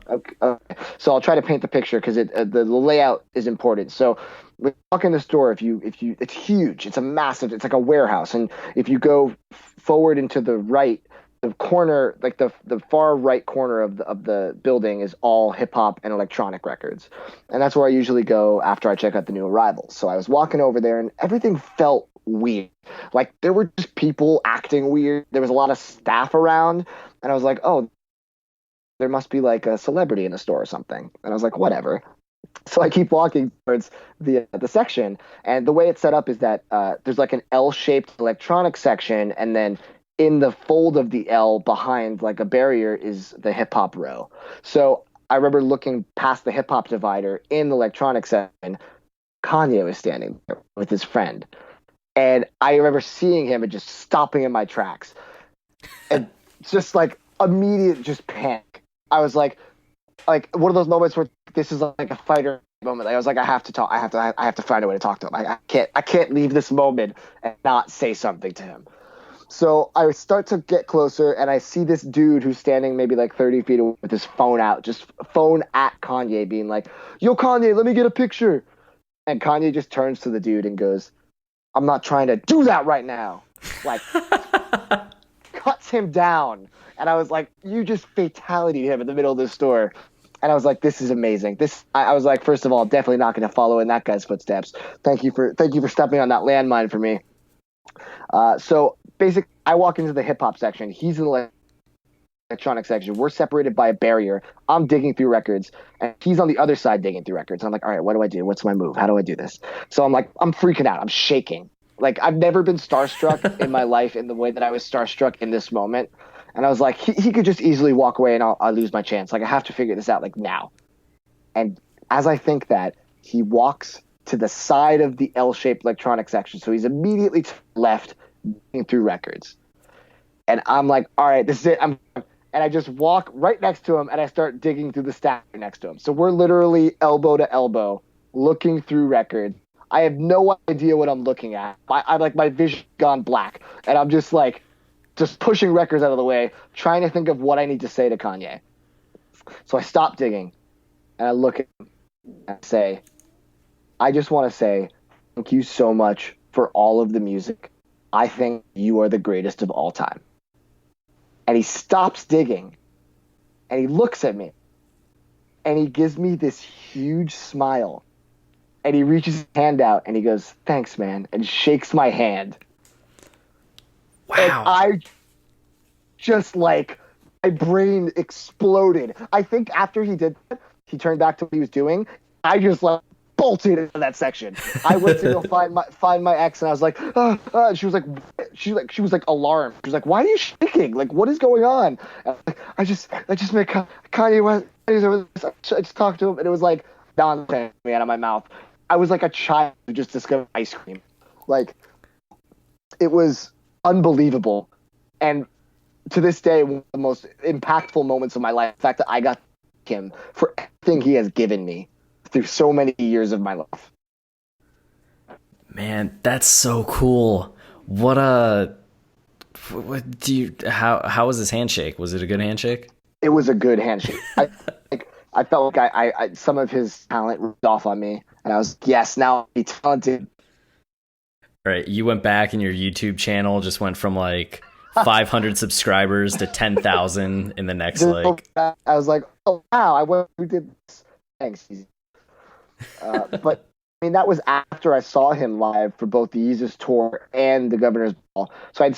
Okay. So I'll try to paint the picture because the layout is important. So when you walk in the store, if you it's huge. It's a massive. It's like a warehouse, and if you go forward into the right, the corner, like the far right corner of the building is all hip hop and electronic records. And that's where I usually go after I check out the new arrivals. So I was walking over there and everything felt weird. Like there were just people acting weird. There was a lot of staff around, and I was like, oh, there must be like a celebrity in the store or something. And I was like, whatever. So I keep walking towards the section, and the way it's set up is that there's like an L-shaped electronic section, and then in the fold of the L behind like a barrier is the hip hop row. So I remember looking past the hip hop divider in the electronic section. Kanye was standing there with his friend, and I remember seeing him and just stopping in my tracks, and just like immediate just panic. I was like one of those moments where this is like a fighter moment. I was like, I have to talk. I have to find a way to talk to him. I can't leave this moment and not say something to him. So I start to get closer, and I see this dude who's standing maybe like 30 feet away with his phone out, just phone at Kanye, being like, yo, Kanye, let me get a picture. And Kanye just turns to the dude and goes, I'm not trying to do that right now. Like, cuts him down. And I was like, you just fatality him in the middle of the store. And I was like, this is amazing. I was like, first of all, definitely not going to follow in that guy's footsteps. Thank you for stepping on that landmine for me. So basically, I walk into the hip hop section. He's in the electronic section. We're separated by a barrier. I'm digging through records, and he's on the other side digging through records. I'm like, all right, what do I do? What's my move? How do I do this? So I'm freaking out. I'm shaking. Like, I've never been starstruck in my life in the way that I was starstruck in this moment. And I was like, he could just easily walk away and I'll lose my chance. Like, I have to figure this out, like, now. And as I think that, he walks to the side of the L-shaped electronic section. So he's immediately to the left, digging through records. And I'm like, all right, this is it. And I just walk right next to him, and I start digging through the stack next to him. So we're literally elbow to elbow, looking through records. I have no idea what I'm looking at. I like, my vision gone black, and I'm just like, just pushing records out of the way, trying to think of what I need to say to Kanye. So I stop digging, and I look at him, and I say, I just want to say thank you so much for all of the music. I think you are the greatest of all time. And he stops digging, and he looks at me, and he gives me this huge smile, and he reaches his hand out, and he goes, thanks, man, and shakes my hand. Wow. And I just, like, my brain exploded. I think after he did that, he turned back to what he was doing. I just, like, bolted into that section. I went to go find my ex, and I was like, and she was like alarmed. She was like, why are you shaking? Like, what is going on? I just met Kanye West. I just talked to him, and it was like nonsense coming out of my mouth. I was like a child who just discovered ice cream. Like, it was unbelievable. And to this day, one of the most impactful moments of my life, the fact that I got to thank him for everything he has given me through so many years of my life. Man, that's so cool. What how was his handshake? Was it a good handshake? It was a good handshake. I felt like I some of his talent rubbed off on me, and I was, yes, now he's talented. Right, you went back and your YouTube channel just went from like 500 subscribers to 10,000 in the next like. I was like, oh wow, who did this? Thanks. But I mean, that was after I saw him live for both the Yeezus tour and the Governor's Ball. So I'd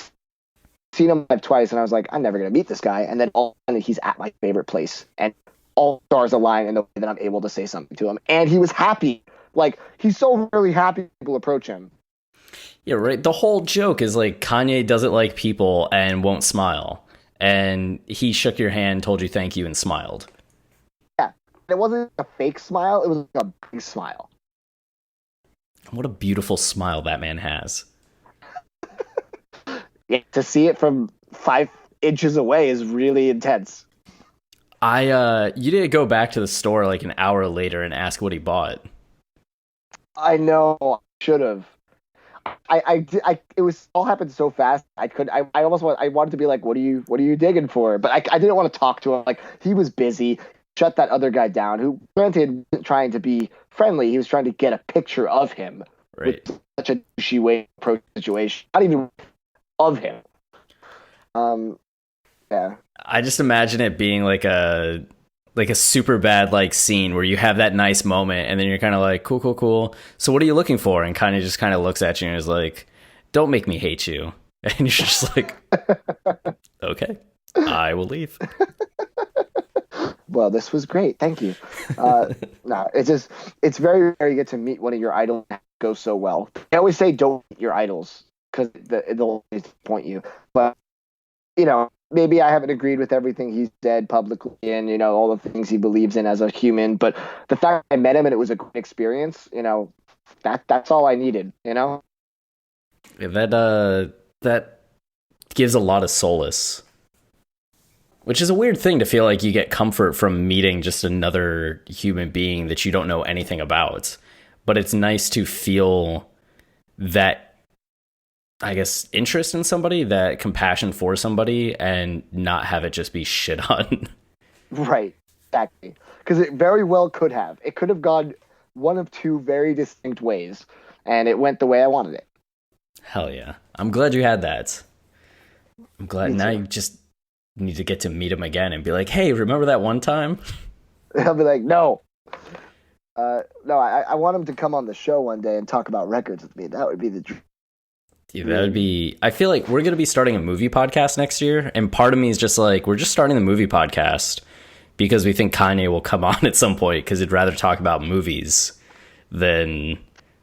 seen him live twice, and I was like, I'm never gonna meet this guy. And then all of a sudden, he's at my favorite place, and all stars align in the way that I'm able to say something to him. And he was happy. Like, he's so really happy people approach him. Yeah, right. The whole joke is like Kanye doesn't like people and won't smile. And he shook your hand, told you thank you, and smiled. Yeah. It wasn't a fake smile. It was like a big smile. What a beautiful smile that man has. Yeah, to see it from 5 inches away is really intense. You didn't go back to the store like an hour later and ask what he bought. I know. I should have. It was all happened so fast. I wanted to be like, what are you digging for? But I didn't want to talk to him. Like, he was busy. Shut that other guy down, who granted wasn't trying to be friendly. He was trying to get a picture of him. Right. With such a douchey way to approach the situation. Not even of him. Yeah. I just imagine it being like a super bad like scene where you have that nice moment and then you're kind of like, cool. So what are you looking for? And Kanye just kind of looks at you and is like, don't make me hate you. And you're just like, okay, I will leave. Well, this was great. Thank you. No, it's very rare you get to meet one of your idols that goes so well. I always say don't meet your idols because they'll always disappoint you. But, maybe I haven't agreed with everything he's said publicly and, all the things he believes in as a human. But the fact I met him and it was a great experience, that's all I needed, Yeah, that gives a lot of solace. Which is a weird thing to feel like you get comfort from meeting just another human being that you don't know anything about. But it's nice to feel that, I guess, interest in somebody, that compassion for somebody, and not have it just be shit on. Right, exactly. Because it very well could have. It could have gone one of two very distinct ways, and it went the way I wanted it. Hell yeah. I'm glad you had that. I'm glad now you just need to get to meet him again and be like, hey, remember that one time? He'll be like, no. No, I want him to come on the show one day and talk about records with me. That would be the dream. Dude, that would be... I feel like we're going to be starting a movie podcast next year, and part of me is just like, we're just starting the movie podcast because we think Kanye will come on at some point because he'd rather talk about movies than,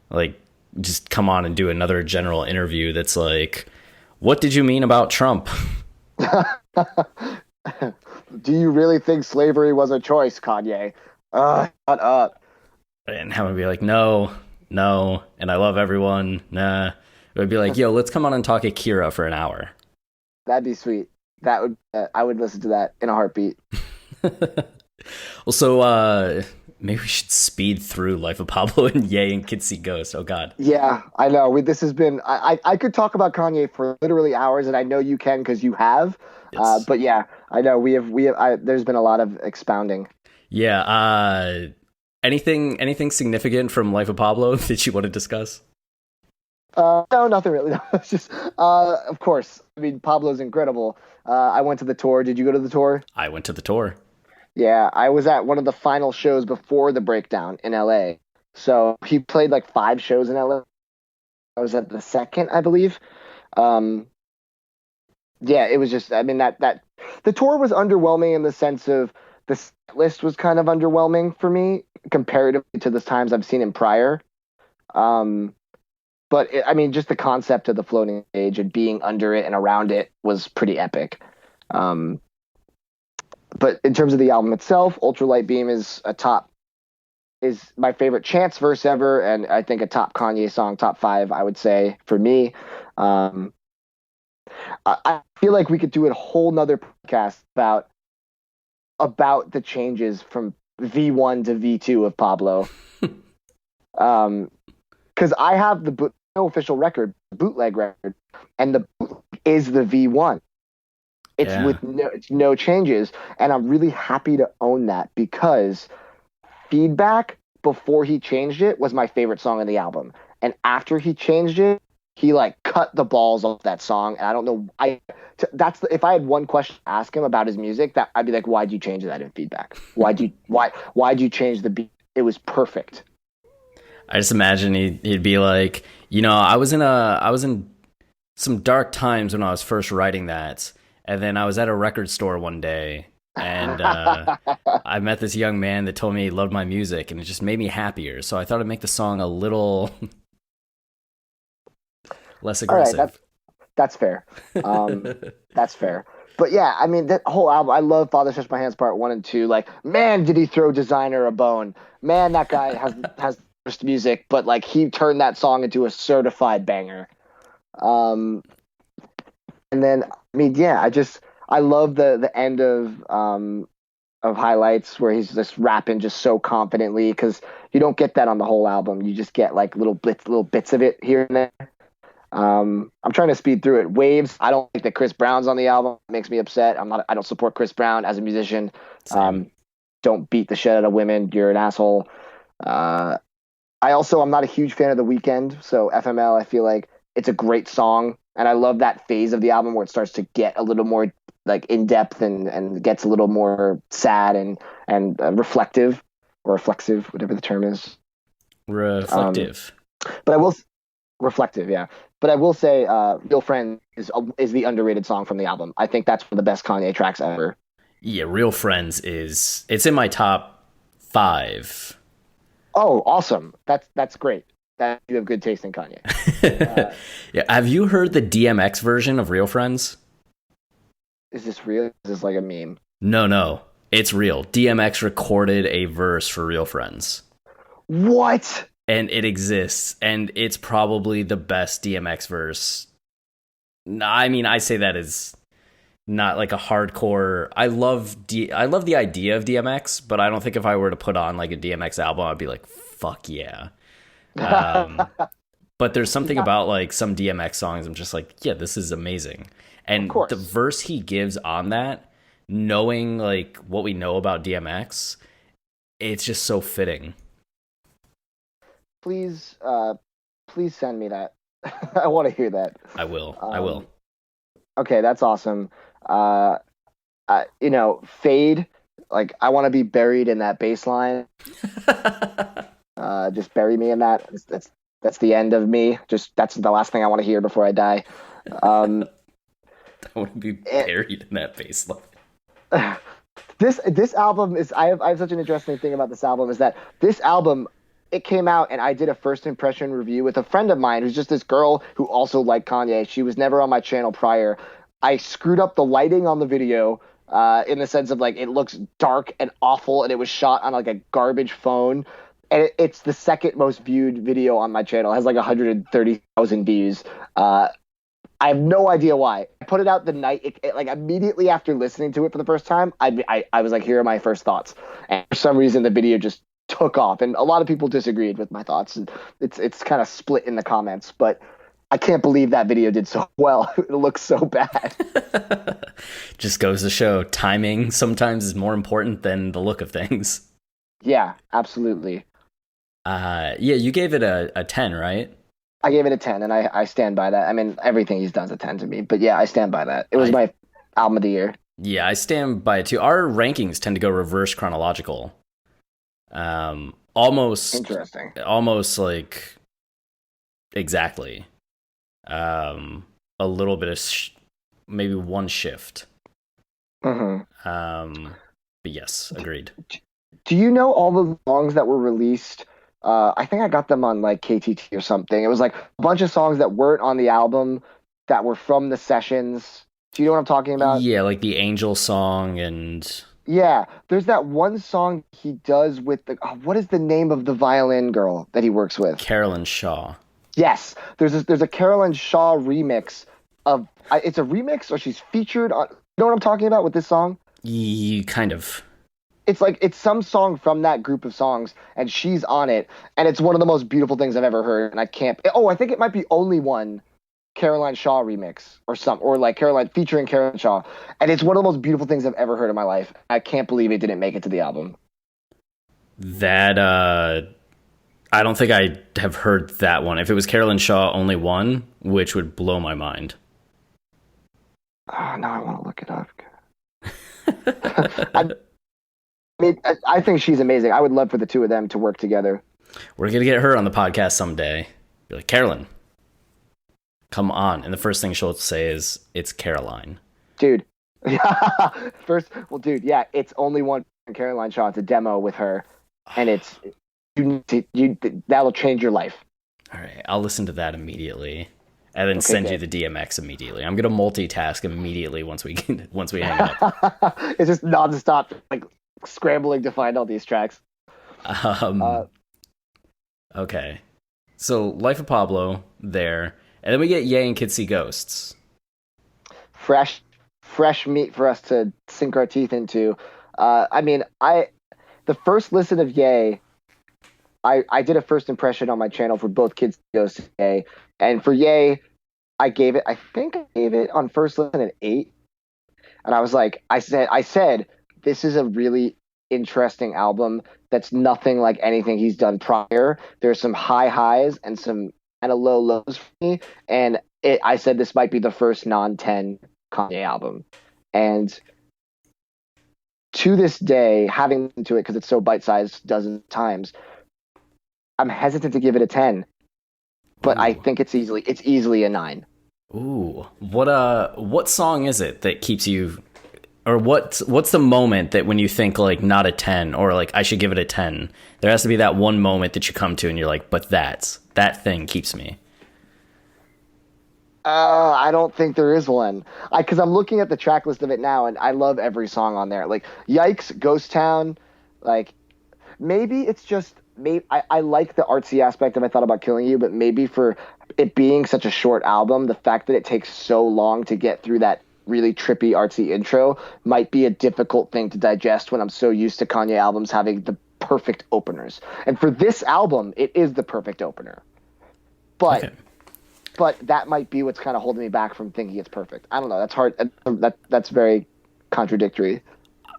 like, just come on and do another general interview that's like, what did you mean about Trump? Do you really think slavery was a choice, Kanye? Shut up. And have him be like, no, and I love everyone, nah. It would be like, yo, let's come on and talk Akira for an hour. That'd be sweet. That would I would listen to that in a heartbeat. Well, so maybe we should speed through Life of Pablo and Ye and Kids See Ghost. Oh God. Yeah, I know. This has been. I could talk about Kanye for literally hours, and I know you can because you have. Yes. But yeah, I know we have. There's been a lot of expounding. Yeah. Anything significant from Life of Pablo that you want to discuss? No, nothing really. No, it's just, of course. I mean, Pablo's incredible. I went to the tour. Did you go to the tour? I went to the tour. Yeah, I was at one of the final shows before the breakdown in LA. So he played like 5 shows in LA. I was at the second, I believe. Yeah, it was just, I mean, that the tour was underwhelming in the sense of the list was kind of underwhelming for me comparatively to the times I've seen him prior. But I mean, just the concept of the floating stage and being under it and around it was pretty epic. But in terms of the album itself, Ultralight Beam is my favorite Chance verse ever, and I think a top Kanye song, top 5, I would say, for me. I feel like we could do a whole nother podcast about the changes from V1 to V2 of Pablo. Because I have no official record, bootleg record, and the bootleg is the V1. It's no changes, and I'm really happy to own that because Feedback before he changed it was my favorite song on the album, and after he changed it, he like cut the balls off that song, and I don't know. If I had one question to ask him about his music, that I'd be like, why'd you change that in Feedback? Why'd you change the beat? It was perfect. I just imagine he'd be like, I was in some dark times when I was first writing that, and then I was at a record store one day, and I met this young man that told me he loved my music, and it just made me happier. So I thought I'd make the song a little less aggressive. All right, that's fair. That's fair. But yeah, I mean, that whole album, I love Father Stretch My Hands Part 1 and 2. Like, man, did he throw Designer a bone. Man, that guy has music, but like he turned that song into a certified banger. And then, I mean, yeah, I love the end of Highlights where he's just rapping just so confidently because you don't get that on the whole album. You just get like little bits of it here and there. I'm trying to speed through it. Waves. I don't think that Chris Brown's on the album. It makes me upset. I don't support Chris Brown as a musician. Don't beat the shit out of women. You're an asshole. I'm not a huge fan of The Weeknd. So FML, I feel like it's a great song. And I love that phase of the album where it starts to get a little more like in depth and gets a little more sad and reflective or reflexive, whatever the term is. Reflective. But I will. reflective, yeah. But I will say, "Real Friends" is the underrated song from the album. I think that's one of the best Kanye tracks ever. Yeah, Real Friends it's in my top 5. Oh, awesome! That's great. That you have good taste in Kanye. Yeah, have you heard the DMX version of Real Friends? Is this real? Is this like a meme? No, it's real. DMX recorded a verse for Real Friends. What? And it exists, and it's probably the best DMX verse. I mean, I say that as not like a hardcore. I love the idea of DMX, but I don't think if I were to put on like a DMX album, I'd be like, fuck yeah. But there's something about like some DMX songs I'm just like, yeah, this is amazing. And the verse he gives on that, knowing like what we know about DMX, it's just so fitting. Please send me that. I want to hear that. I will. Okay, that's awesome. Fade. Like, I want to be buried in that bass line. Just bury me in that. That's the end of me. That's the last thing I want to hear before I die. I want to be buried in that bass line. This album is. I have such an interesting thing about this album is that this album. It came out and I did a first impression review with a friend of mine who's just this girl who also liked Kanye. She was never on my channel prior. I screwed up the lighting on the video in the sense of like it looks dark and awful and it was shot on like a garbage phone. And it's the second most viewed video on my channel. It has like 130,000 views. I have no idea why. I put it out the night, like immediately after listening to it for the first time, I was like, here are my first thoughts. And for some reason, the video just took off, and a lot of people disagreed with my thoughts. It's kind of split in the comments, but I can't believe that video did so well. It looks so bad. Just goes to show timing sometimes is more important than the look of things. Yeah, absolutely. Yeah, you gave it a 10, right? I gave it a 10, and I stand by that. I mean, everything he's done is a 10 to me, but yeah, I stand by that. It was my album of the year. Yeah, I stand by it too. Our rankings tend to go reverse chronological. Almost interesting. Almost like exactly. A little bit of maybe one shift. Mm-hmm. But yes, agreed. Do you know all the songs that were released? I think I got them on like KTT or something. It was like a bunch of songs that weren't on the album that were from the sessions. Do you know what I'm talking about? Yeah, like the Angel song and... Yeah, there's that one song he does with the... what is the name of the violin girl that he works with? Carolyn Shaw. Yes, there's a Carolyn Shaw remix of... it's a remix or she's featured on... You know what I'm talking about with this song? Kind of. It's some song from that group of songs, and she's on it, and it's one of the most beautiful things I've ever heard, and I can't... Oh, I think it might be Only One Caroline Shaw remix or like Caroline featuring Caroline Shaw, and it's one of the most beautiful things I've ever heard in my life. I can't believe it didn't make it to the album. That I don't think I have heard that one. If it was Caroline Shaw Only One, which would blow my mind. Now I want to look it up. I think she's amazing. I would love for the two of them to work together. We're gonna get her on the podcast someday. Be like, Carolyn, come on. And the first thing she'll say is, it's Caroline. Dude. Dude, yeah, it's Only One Caroline Shaw. It's a demo with her. And it's, that'll change your life. All right, I'll listen to that immediately. And then send you the DMX immediately. I'm going to multitask immediately once we hang up. It's just nonstop, like, scrambling to find all these tracks. Okay. So, Life of Pablo, there. And then we get Ye and Kids See Ghosts. Fresh meat for us to sink our teeth into. The first listen of Ye, I did a first impression on my channel for both Kids See Ghosts and Ye. And for Ye, I gave it on first listen an 8. And I was like, I said, this is a really interesting album that's nothing like anything he's done prior. There's some high highs and some kind of low lows for me. And I said this might be the first non-10 Kanye album. And to this day, having listened to it because it's so bite-sized dozens of times, I'm hesitant to give it a 10. but I Ooh. think it's easily a 9. Ooh. What song is it that keeps you, or what's the moment that when you think like not a 10 or like I should give it a 10, there has to be that one moment that you come to and you're like, but that thing keeps me. I don't think there is one. Because I'm looking at the track list of it now, and I love every song on there. Like Yikes, Ghost Town, like maybe it's just maybe I like the artsy aspect of I Thought About Killing You, but maybe for it being such a short album, the fact that it takes so long to get through that really trippy artsy intro might be a difficult thing to digest when I'm so used to Kanye albums having the perfect openers. And for this album, it is the perfect opener. But Okay. but that might be what's kind of holding me back from thinking it's perfect. I don't know. That's hard. That's very contradictory.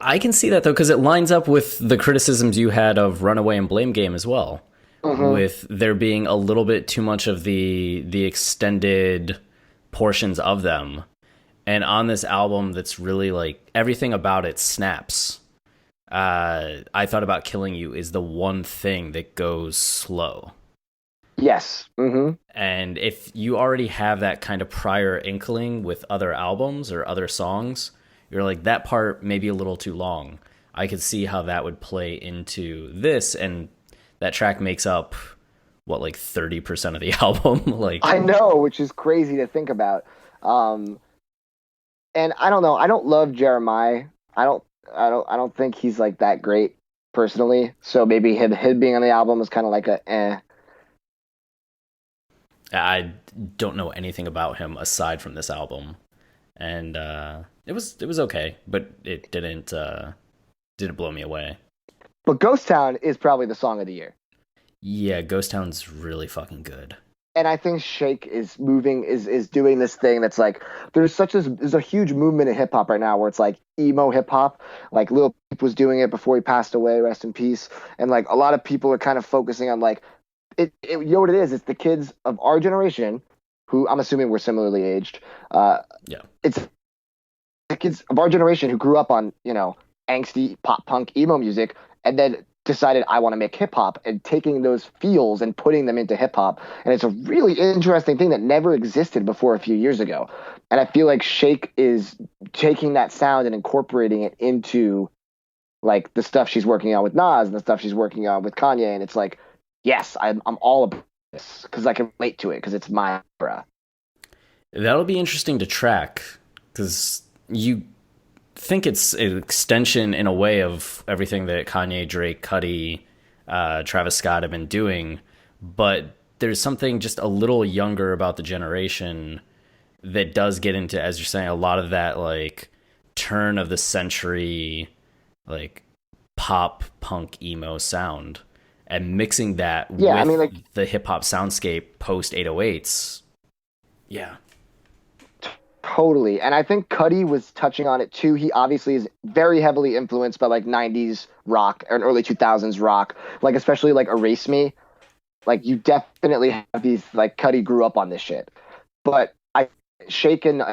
I can see that though, because it lines up with the criticisms you had of Runaway and Blame Game as well, with there being a little bit too much of the extended portions of them. And on this album, that's really like everything about it snaps. I Thought About Killing You is the one thing that goes slow. Yes. And if you already have that kind of prior inkling with other albums or other songs, you're like, that part may be a little too long. I could see how that would play into this, and that track makes up, what, like 30% of the album? Like, I know, which is crazy to think about. And I don't know. I don't love Jeremiah. I don't think he's like that great personally. So maybe him being on the album is kind of like a eh. I don't know anything about him aside from this album. And it was okay, but it didn't blow me away. But Ghost Town is probably the song of the year. Yeah, Ghost Town's really fucking good. And I think Shake is doing this thing that's like there's a huge movement in hip hop right now where it's like emo hip hop. Like Lil Peep was doing it before he passed away, rest in peace. And like a lot of people are kind of focusing on like you know what it is? It's the kids of our generation who I'm assuming we're similarly aged. Yeah. It's the kids of our generation who grew up on, angsty pop punk emo music and then decided I want to make hip hop and taking those feels and putting them into hip hop. And it's a really interesting thing that never existed before a few years ago. And I feel like Shake is taking that sound and incorporating it into like the stuff she's working on with Nas and the stuff she's working on with Kanye. And it's like, yes, I'm all about this because I can relate to it because it's my era. That'll be interesting to track because you think it's an extension in a way of everything that Kanye, Drake, Cudi, Travis Scott have been doing, but there's something just a little younger about the generation that does get into, as you're saying, a lot of that like turn of the century, like pop punk emo sound, and mixing that with the hip hop soundscape post 808s. Yeah. Totally. And I think Cudi was touching on it too. He obviously is very heavily influenced by like 90s rock and early 2000s rock, like especially like Erase Me. Like you definitely have these like Cudi grew up on this shit. But Shake and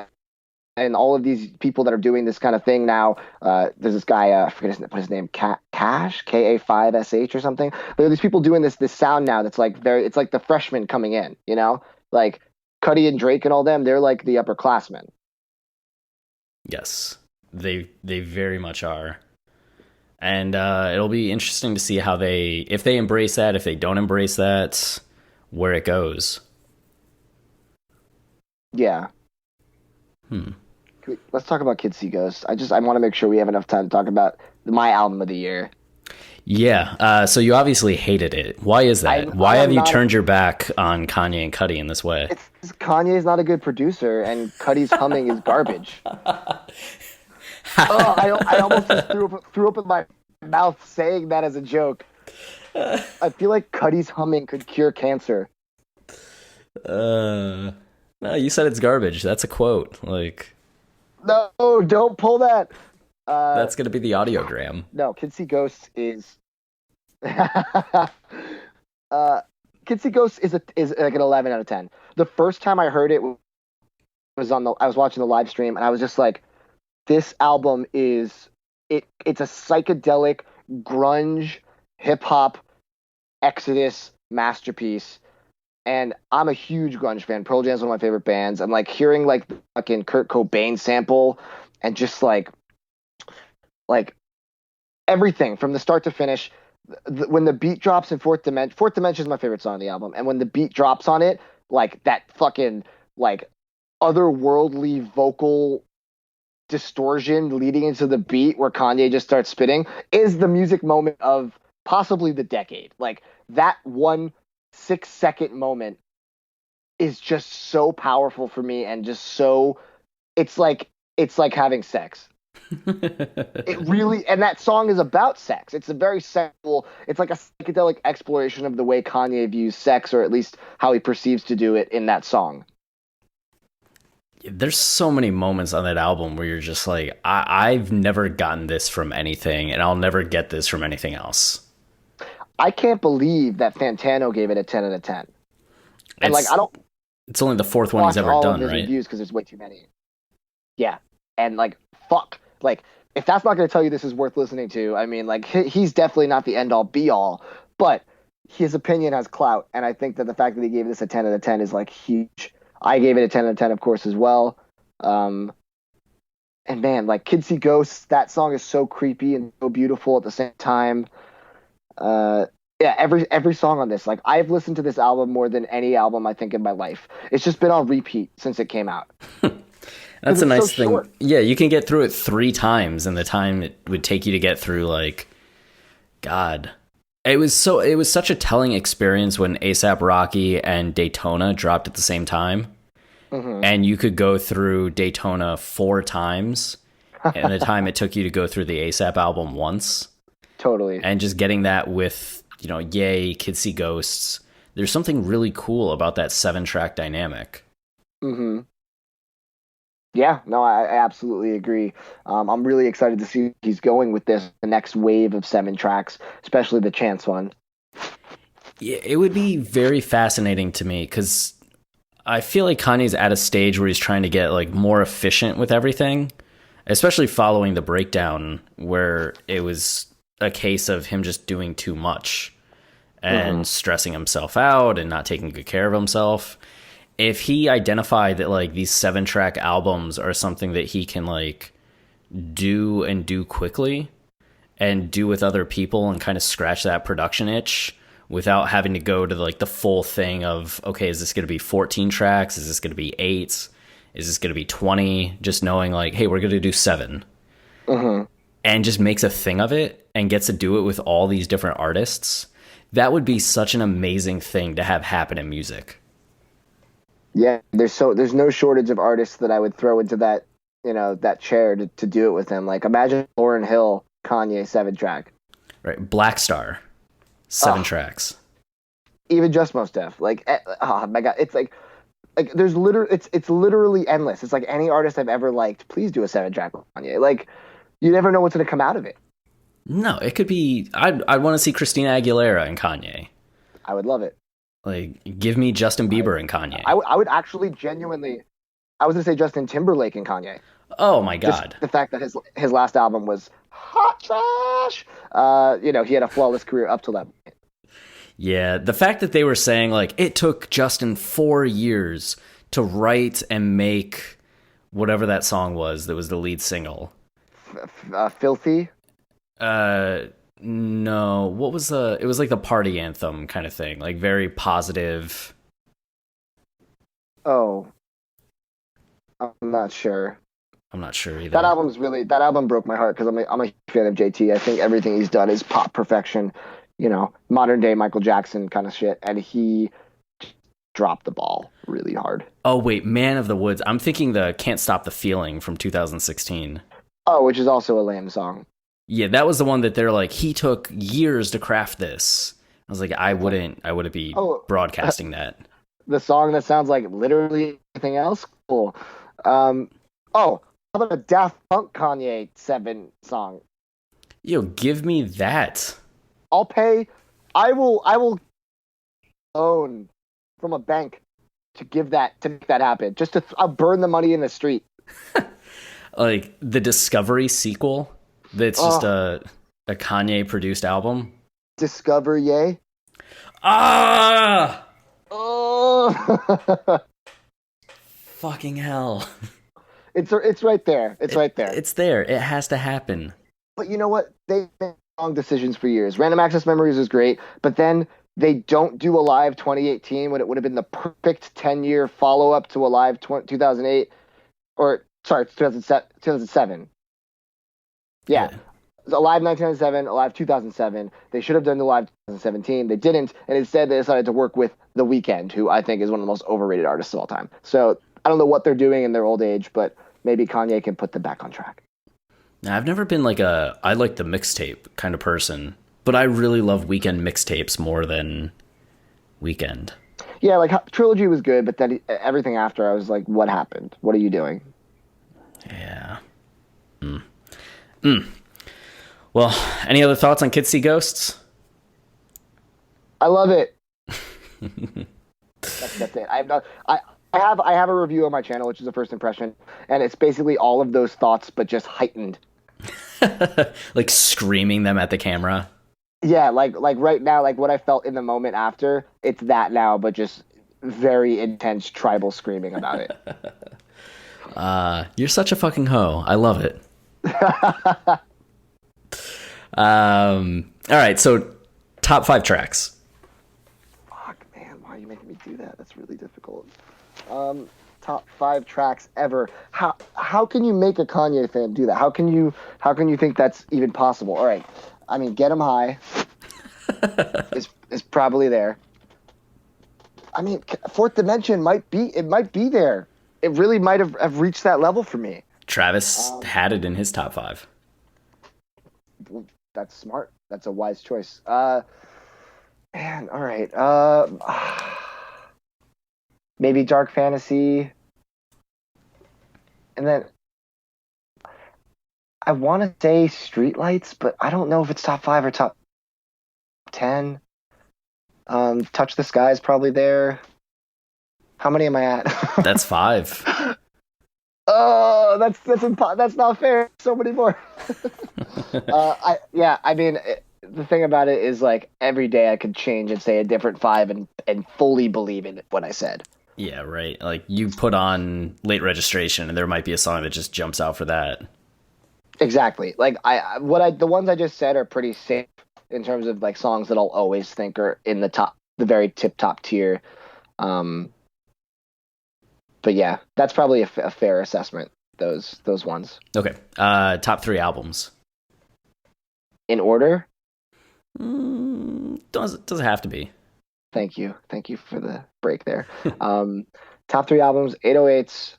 all of these people that are doing this kind of thing now, there's this guy, I forget his name, Cash, K-A-5-S-H or something. There are these people doing this sound now that's like it's like the freshmen coming in, like Cudi and Drake and all them, they're like the upperclassmen. Yes, they very much are. And it'll be interesting to see how if they embrace that, if they don't embrace that, where it goes. Yeah. Let's talk about Kids See Ghosts. I want to make sure we have enough time to talk about my album of the year. Yeah, so you obviously hated it. Why is that? Why have you turned your back on Kanye and Cudi in this way? Kanye's not a good producer, and Cudi's humming is garbage. I almost just threw up in my mouth saying that as a joke. I feel like Cudi's humming could cure cancer. No, you said it's garbage. That's a quote. Like, no, don't pull that. That's gonna be the audiogram. No, Kids See Ghosts is. Kids See Ghosts is like an 11 out of 10. The first time I heard it was I was watching the live stream and I was just like, this album it's a psychedelic grunge hip hop Exodus masterpiece And I'm a huge grunge fan. Pearl Jam's one of my favorite bands. And like hearing like the fucking Kurt Cobain sample and just like everything from the start to finish. When the beat drops in Fourth Dimension is my favorite song on the album. And when the beat drops on it, like that fucking like otherworldly vocal distortion leading into the beat where Kanye just starts spitting is the music moment of possibly the decade. Like that 1 6-second moment is just so powerful for me and just so it's like having sex. It really, and that song is about sex. It's a very sexual, it's like a psychedelic exploration of the way Kanye views sex, or at least how he perceives to do it in that song. There's so many moments on that album where you're just like, I've never gotten this from anything, and I'll never get this from anything else. I can't believe that Fantano gave it a 10 out of 10. And like, I don't. It's only the fourth one he's ever done, right? Reviews because there's way too many. Yeah, and like, fuck, like if that's not going to tell you this is worth listening to, I mean, like he's definitely not the end all be all, but his opinion has clout, and I think that the fact that he gave this a 10 out of 10 is like huge. I gave it a 10 out of 10, of course, as well. And man, like Kids See Ghosts, that song is so creepy and so beautiful at the same time. Yeah, every song on this, like I've listened to this album more than any album I think in my life. It's just been on repeat since it came out. That's a nice thing. Short. Yeah, you can get through it 3 times in the time it would take you to get through, like, God. It was such a telling experience when A$AP Rocky and Daytona dropped at the same time. Mm-hmm. And you could go through Daytona 4 times in the time it took you to go through the A$AP album once. Totally. And just getting that with, Yay, Kids See Ghosts. There's something really cool about that 7-track dynamic. Mm-hmm. Yeah, no, I absolutely agree. I'm really excited to see he's going with this, the next wave of 7 tracks, especially the Chance one. Yeah, it would be very fascinating to me because I feel like Kanye's at a stage where he's trying to get like more efficient with everything, especially following the breakdown where it was a case of him just doing too much and stressing himself out and not taking good care of himself. If he identified that like these 7-track albums are something that he can like do quickly and do with other people and kind of scratch that production itch without having to go to like the full thing of, okay, is this going to be 14 tracks? Is this going to be 8? Is this going to be 20? Just knowing like, hey, we're going to do 7 and just makes a thing of it and gets to do it with all these different artists. That would be such an amazing thing to have happen in music. Yeah, there's no shortage of artists that I would throw into that, that chair to do it with him. Like imagine Lauryn Hill, Kanye 7-track. Right, Black Star, 7 tracks. Even just Mos Def. Like, oh my God, it's like there's it's literally endless. It's like any artist I've ever liked, please do a 7-track with Kanye. Like, you never know what's going to come out of it. No, it could be. I'd want to see Christina Aguilera and Kanye. I would love it. Like, give me Justin Bieber and Kanye. I would actually genuinely, I was going to say Justin Timberlake and Kanye. Oh my God. Just the fact that his last album was hot trash. He had a flawless career up till that point. Yeah, the fact that they were saying, like, it took Justin 4 years to write and make whatever that song was that was the lead single. Filthy? No, what was it was like the party anthem kind of thing, like very positive. Oh, I'm not sure. I'm not sure either. That album broke my heart because I'm a fan of JT. I think everything he's done is pop perfection, modern day Michael Jackson kind of shit, and he dropped the ball really hard. Oh wait, Man of the Woods. I'm thinking the Can't Stop the Feeling from 2016. Oh, which is also a lame song. Yeah, that was the one that they're like, he took years to craft this. I was like, I wouldn't be broadcasting that. The song that sounds like literally anything else? Cool. How about a Daft Punk Kanye 7 song? Yo, give me that. I will own from a bank to make that happen. Just I'll burn the money in the street. Like the Discovery sequel. That's just a Kanye produced album. StorYe. Ah! Oh, Oh, Fucking hell. it's right there. It's right there. It's there. It has to happen. But you know what? They made wrong decisions for years. Random Access Memories is great, but then they don't do Alive 2018 when it would have been the perfect 10-year follow-up to Alive 2008, or sorry, 2007. Yeah. Alive 1997, Alive 2007. They should have done Alive 2017. They didn't, and instead they decided to work with The Weeknd, who I think is one of the most overrated artists of all time. So I don't know what they're doing in their old age, but maybe Kanye can put them back on track. Now, I've never been I like the mixtape kind of person, but I really love Weeknd mixtapes more than Weeknd. Yeah, like Trilogy was good, but then everything after, I was like, what happened? What are you doing? Yeah. Well, any other thoughts on Kids See Ghosts? I love it. That's it. I have a review on my channel, which is a first impression, and it's basically all of those thoughts, but just heightened. Like screaming them at the camera. Yeah, like right now, like what I felt in the moment after, it's that now, but just very intense tribal screaming about it. You're such a fucking hoe. I love it. All right, so top 5 tracks. Fuck, man, why are you making me do that? That's really difficult. Top 5 tracks ever. How can you make a Kanye fan do that? How can you think that's even possible? All right, I mean, Get 'Em High is probably there. I mean, Fourth Dimension might be there. It really might have reached that level for me. Travis had it in his top 5. That's smart. That's a wise choice. Man, all right. Maybe Dark Fantasy. And then I want to say Streetlights, but I don't know if it's top 5 or top 10. Touch the Sky is probably there. How many am I at? That's 5. Oh, that's not fair. So many more. I mean, the thing about it is, like, every day I could change and say a different 5 and fully believe in what I said. Yeah, right. Like, you put on Late Registration and there might be a song that just jumps out for that. Exactly. Like, the ones I just said are pretty safe in terms of, like, songs that I'll always think are in the very top tier. But yeah, that's probably a fair assessment. Those ones. Okay. Top 3 albums. In order? Doesn't have to be. Thank you for the break there. Top 3 albums: 808s,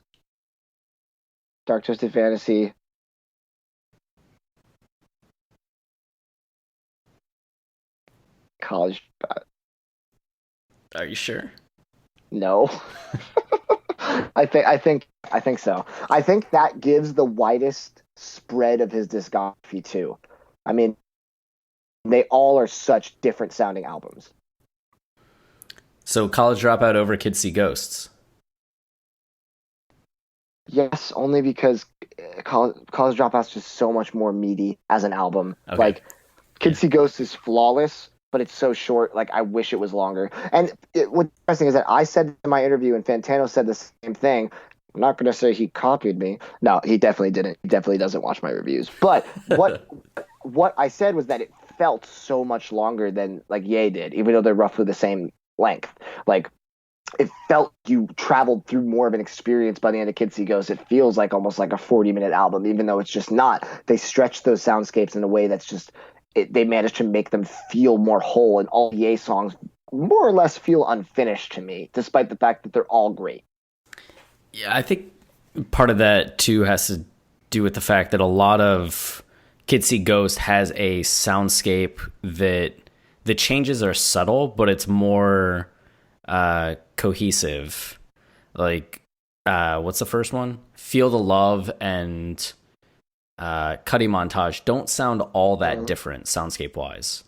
Dark Twisted Fantasy, College. Are you sure? No. I think so. I think that gives the widest spread of his discography too. I mean, they all are such different sounding albums. So College Dropout over Kids See Ghosts. Yes, only because College Dropout's just so much more meaty as an album. Okay. Like, Kids See Ghosts is flawless, but it's so short. Like, I wish it was longer. And what's interesting is that I said in my interview, and Fantano said the same thing. I'm not going to say he copied me. No, he definitely didn't. He definitely doesn't watch my reviews. But what I said was that it felt so much longer than, like, Ye did, even though they're roughly the same length. Like, it felt you traveled through more of an experience by the end of Kids See Ghosts. It feels like almost like a 40-minute album, even though it's just not. They stretch those soundscapes in a way that's just... they managed to make them feel more whole, and all Ye songs more or less feel unfinished to me, despite the fact that they're all great. Yeah, I think part of that, too, has to do with the fact that a lot of Kids See Ghost has a soundscape that the changes are subtle, but it's more cohesive. Like, what's the first one? Feel the Love and Cuddy Montage don't sound all that different soundscape wise.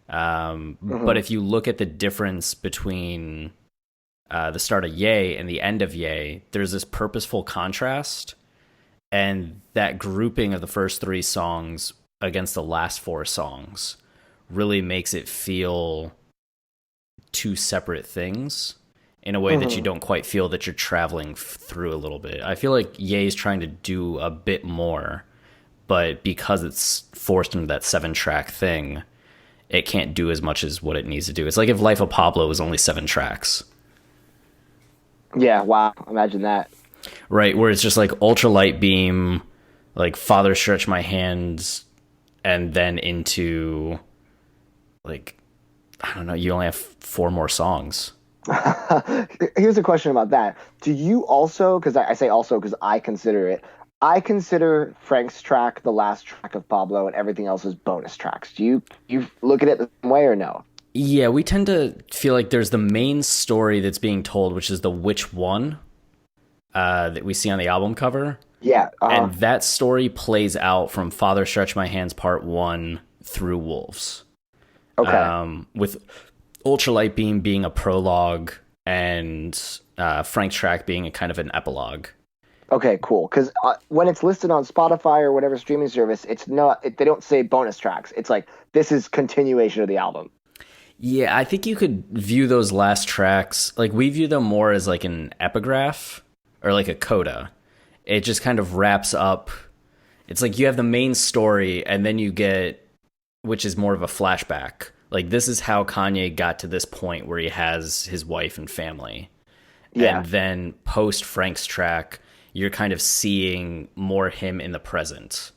But if you look at the difference between the start of Ye and the end of Ye, there's this purposeful contrast, and that grouping of the first 3 songs against the last 4 songs really makes it feel 2 separate things. in a way that you don't quite feel that you're traveling through a little bit. I feel like Ye is trying to do a bit more, but because it's forced into that 7-track thing, it can't do as much as what it needs to do. It's like if Life of Pablo was only 7 tracks. Yeah, wow. Imagine that. Right, where it's just like Ultra Light Beam, like Father Stretch My Hands, and then into, like, I don't know, you only have 4 more songs. Here's a question about that. Do you also, because I say also because I consider Frank's track the last track of Pablo and everything else is bonus tracks. Do you look at it the same way or no? Yeah, we tend to feel like there's the main story that's being told, which is the Which One that we see on the album cover. Yeah. And that story plays out from Father Stretch My Hands Part 1 through Wolves. Okay. With Ultralight Beam being a prologue and Frank's track being a kind of an epilogue. Okay, cool. Because when it's listed on Spotify or whatever streaming service, it's not. They don't say bonus tracks. It's like this is continuation of the album. Yeah, I think you could view those last tracks, like we view them more as like an epigraph or like a coda. It just kind of wraps up. It's like you have the main story and then you get, which is more of a flashback. Like this is how Kanye got to this point where he has his wife and family. Yeah. And then post Frank's track, you're kind of seeing more him in the present.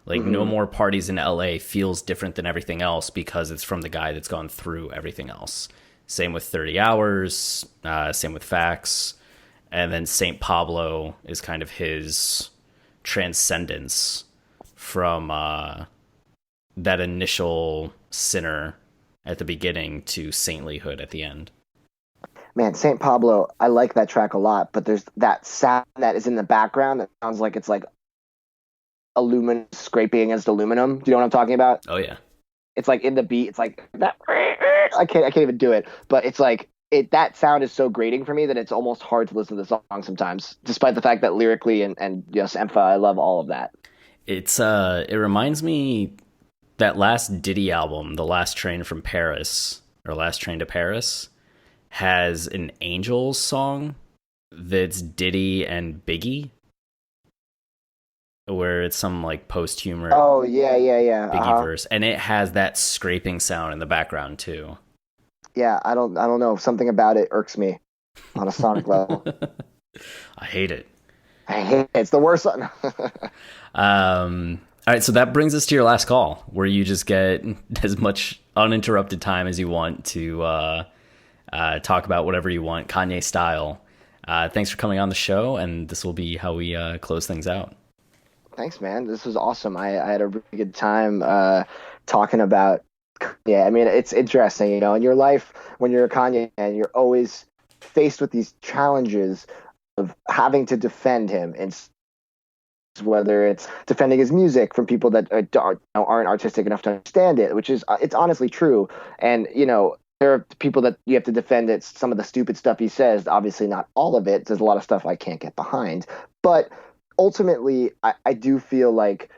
Like No More Parties in LA feels different than everything else because it's from the guy that's gone through everything else. Same with 30 Hours, same with Facts. And then St. Pablo is kind of his transcendence from that initial sinner at the beginning to saintlyhood at the end. Man, St. Pablo, I like that track a lot, but there's that sound that is in the background that sounds like it's like aluminum scraping against aluminum. Do you know what I'm talking about? Oh yeah. It's like in the beat, it's like that. I can't even do it, but it's like that sound is so grating for me that it's almost hard to listen to the song sometimes, despite the fact that lyrically and yes, Empha, I love all of that. It's it reminds me that last Diddy album, The Last Train from Paris, or Last Train to Paris, has an Angels song that's Diddy and Biggie, where it's some like post-humor. Oh yeah. Biggie verse, and it has that scraping sound in the background too. Yeah, I don't know. Something about it irks me on a sonic level. I hate it. It's the worst song. All right, so that brings us to your last call, where you just get as much uninterrupted time as you want to talk about whatever you want, Kanye style. Thanks for coming on the show, and this will be how we close things out. Thanks, man. This was awesome. I had a really good time talking about. Yeah, I mean, it's interesting, you know, in your life when you're a Kanye and you're always faced with these challenges of having to defend him, and whether it's defending his music from people that aren't artistic enough to understand it, which is it's honestly true. And, you know, there are people that you have to defend it. Some of the stupid stuff he says, obviously not all of it. There's a lot of stuff I can't get behind. But ultimately, I do feel like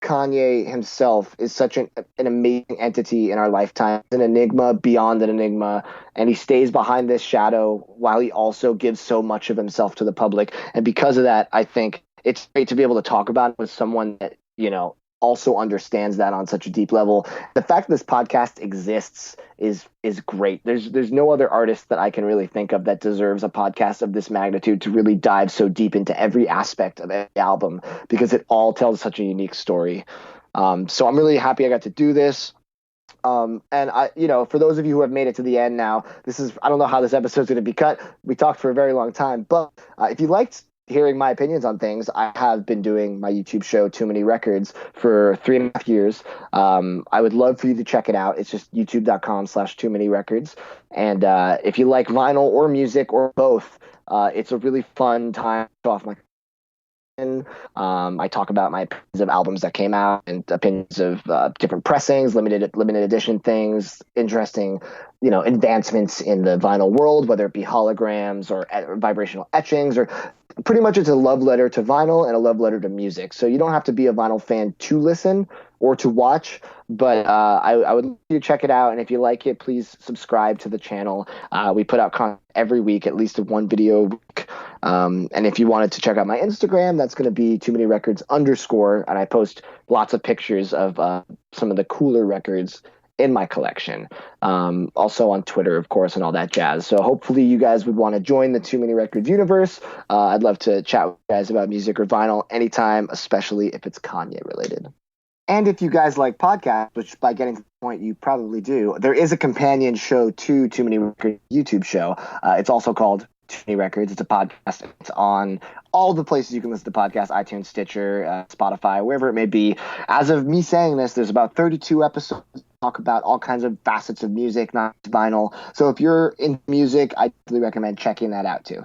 Kanye himself is such an amazing entity in our lifetime, an enigma beyond an enigma, and he stays behind this shadow while he also gives so much of himself to the public. And because of that, I think it's great to be able to talk about it with someone that, you know, also understands that on such a deep level. The fact that this podcast exists is great. There's no other artist that I can really think of that deserves a podcast of this magnitude to really dive so deep into every aspect of the album, because it all tells such a unique story. So I'm really happy I got to do this. And I, you know, for those of you who have made it to the end now, I don't know how this episode's going to be cut. We talked for a very long time, but if you liked hearing my opinions on things, I have been doing my YouTube show, Too Many Records, for 3.5 years. I would love for you to check it out. It's just youtube.com/Too Many Records. And if you like vinyl or music or both, it's a really fun time to off my. I talk about my opinions of albums that came out and opinions of different pressings, limited edition things, interesting, you know, advancements in the vinyl world, whether it be holograms or vibrational etchings, or pretty much it's a love letter to vinyl and a love letter to music. So you don't have to be a vinyl fan to listen or to watch, but I would love you to check it out. And if you like it, please subscribe to the channel. We put out content every week, at least one video a week. And if you wanted to check out my Instagram, that's going to be Too Many Records _, and I post lots of pictures of some of the cooler records in my collection. Also on Twitter, of course, and all that jazz. So hopefully you guys would want to join the Too Many Records universe. I'd love to chat with you guys about music or vinyl anytime, especially if it's Kanye related. And if you guys like podcasts, which by getting to the point you probably do, there is a companion show to Too Many Records YouTube show. It's also called Too Many Records. It's a podcast. It's on all the places you can listen to podcasts, iTunes, Stitcher, Spotify, wherever it may be. As of me saying this, there's about 32 episodes that talk about all kinds of facets of music, not vinyl. So if you're into music, I really recommend checking that out too.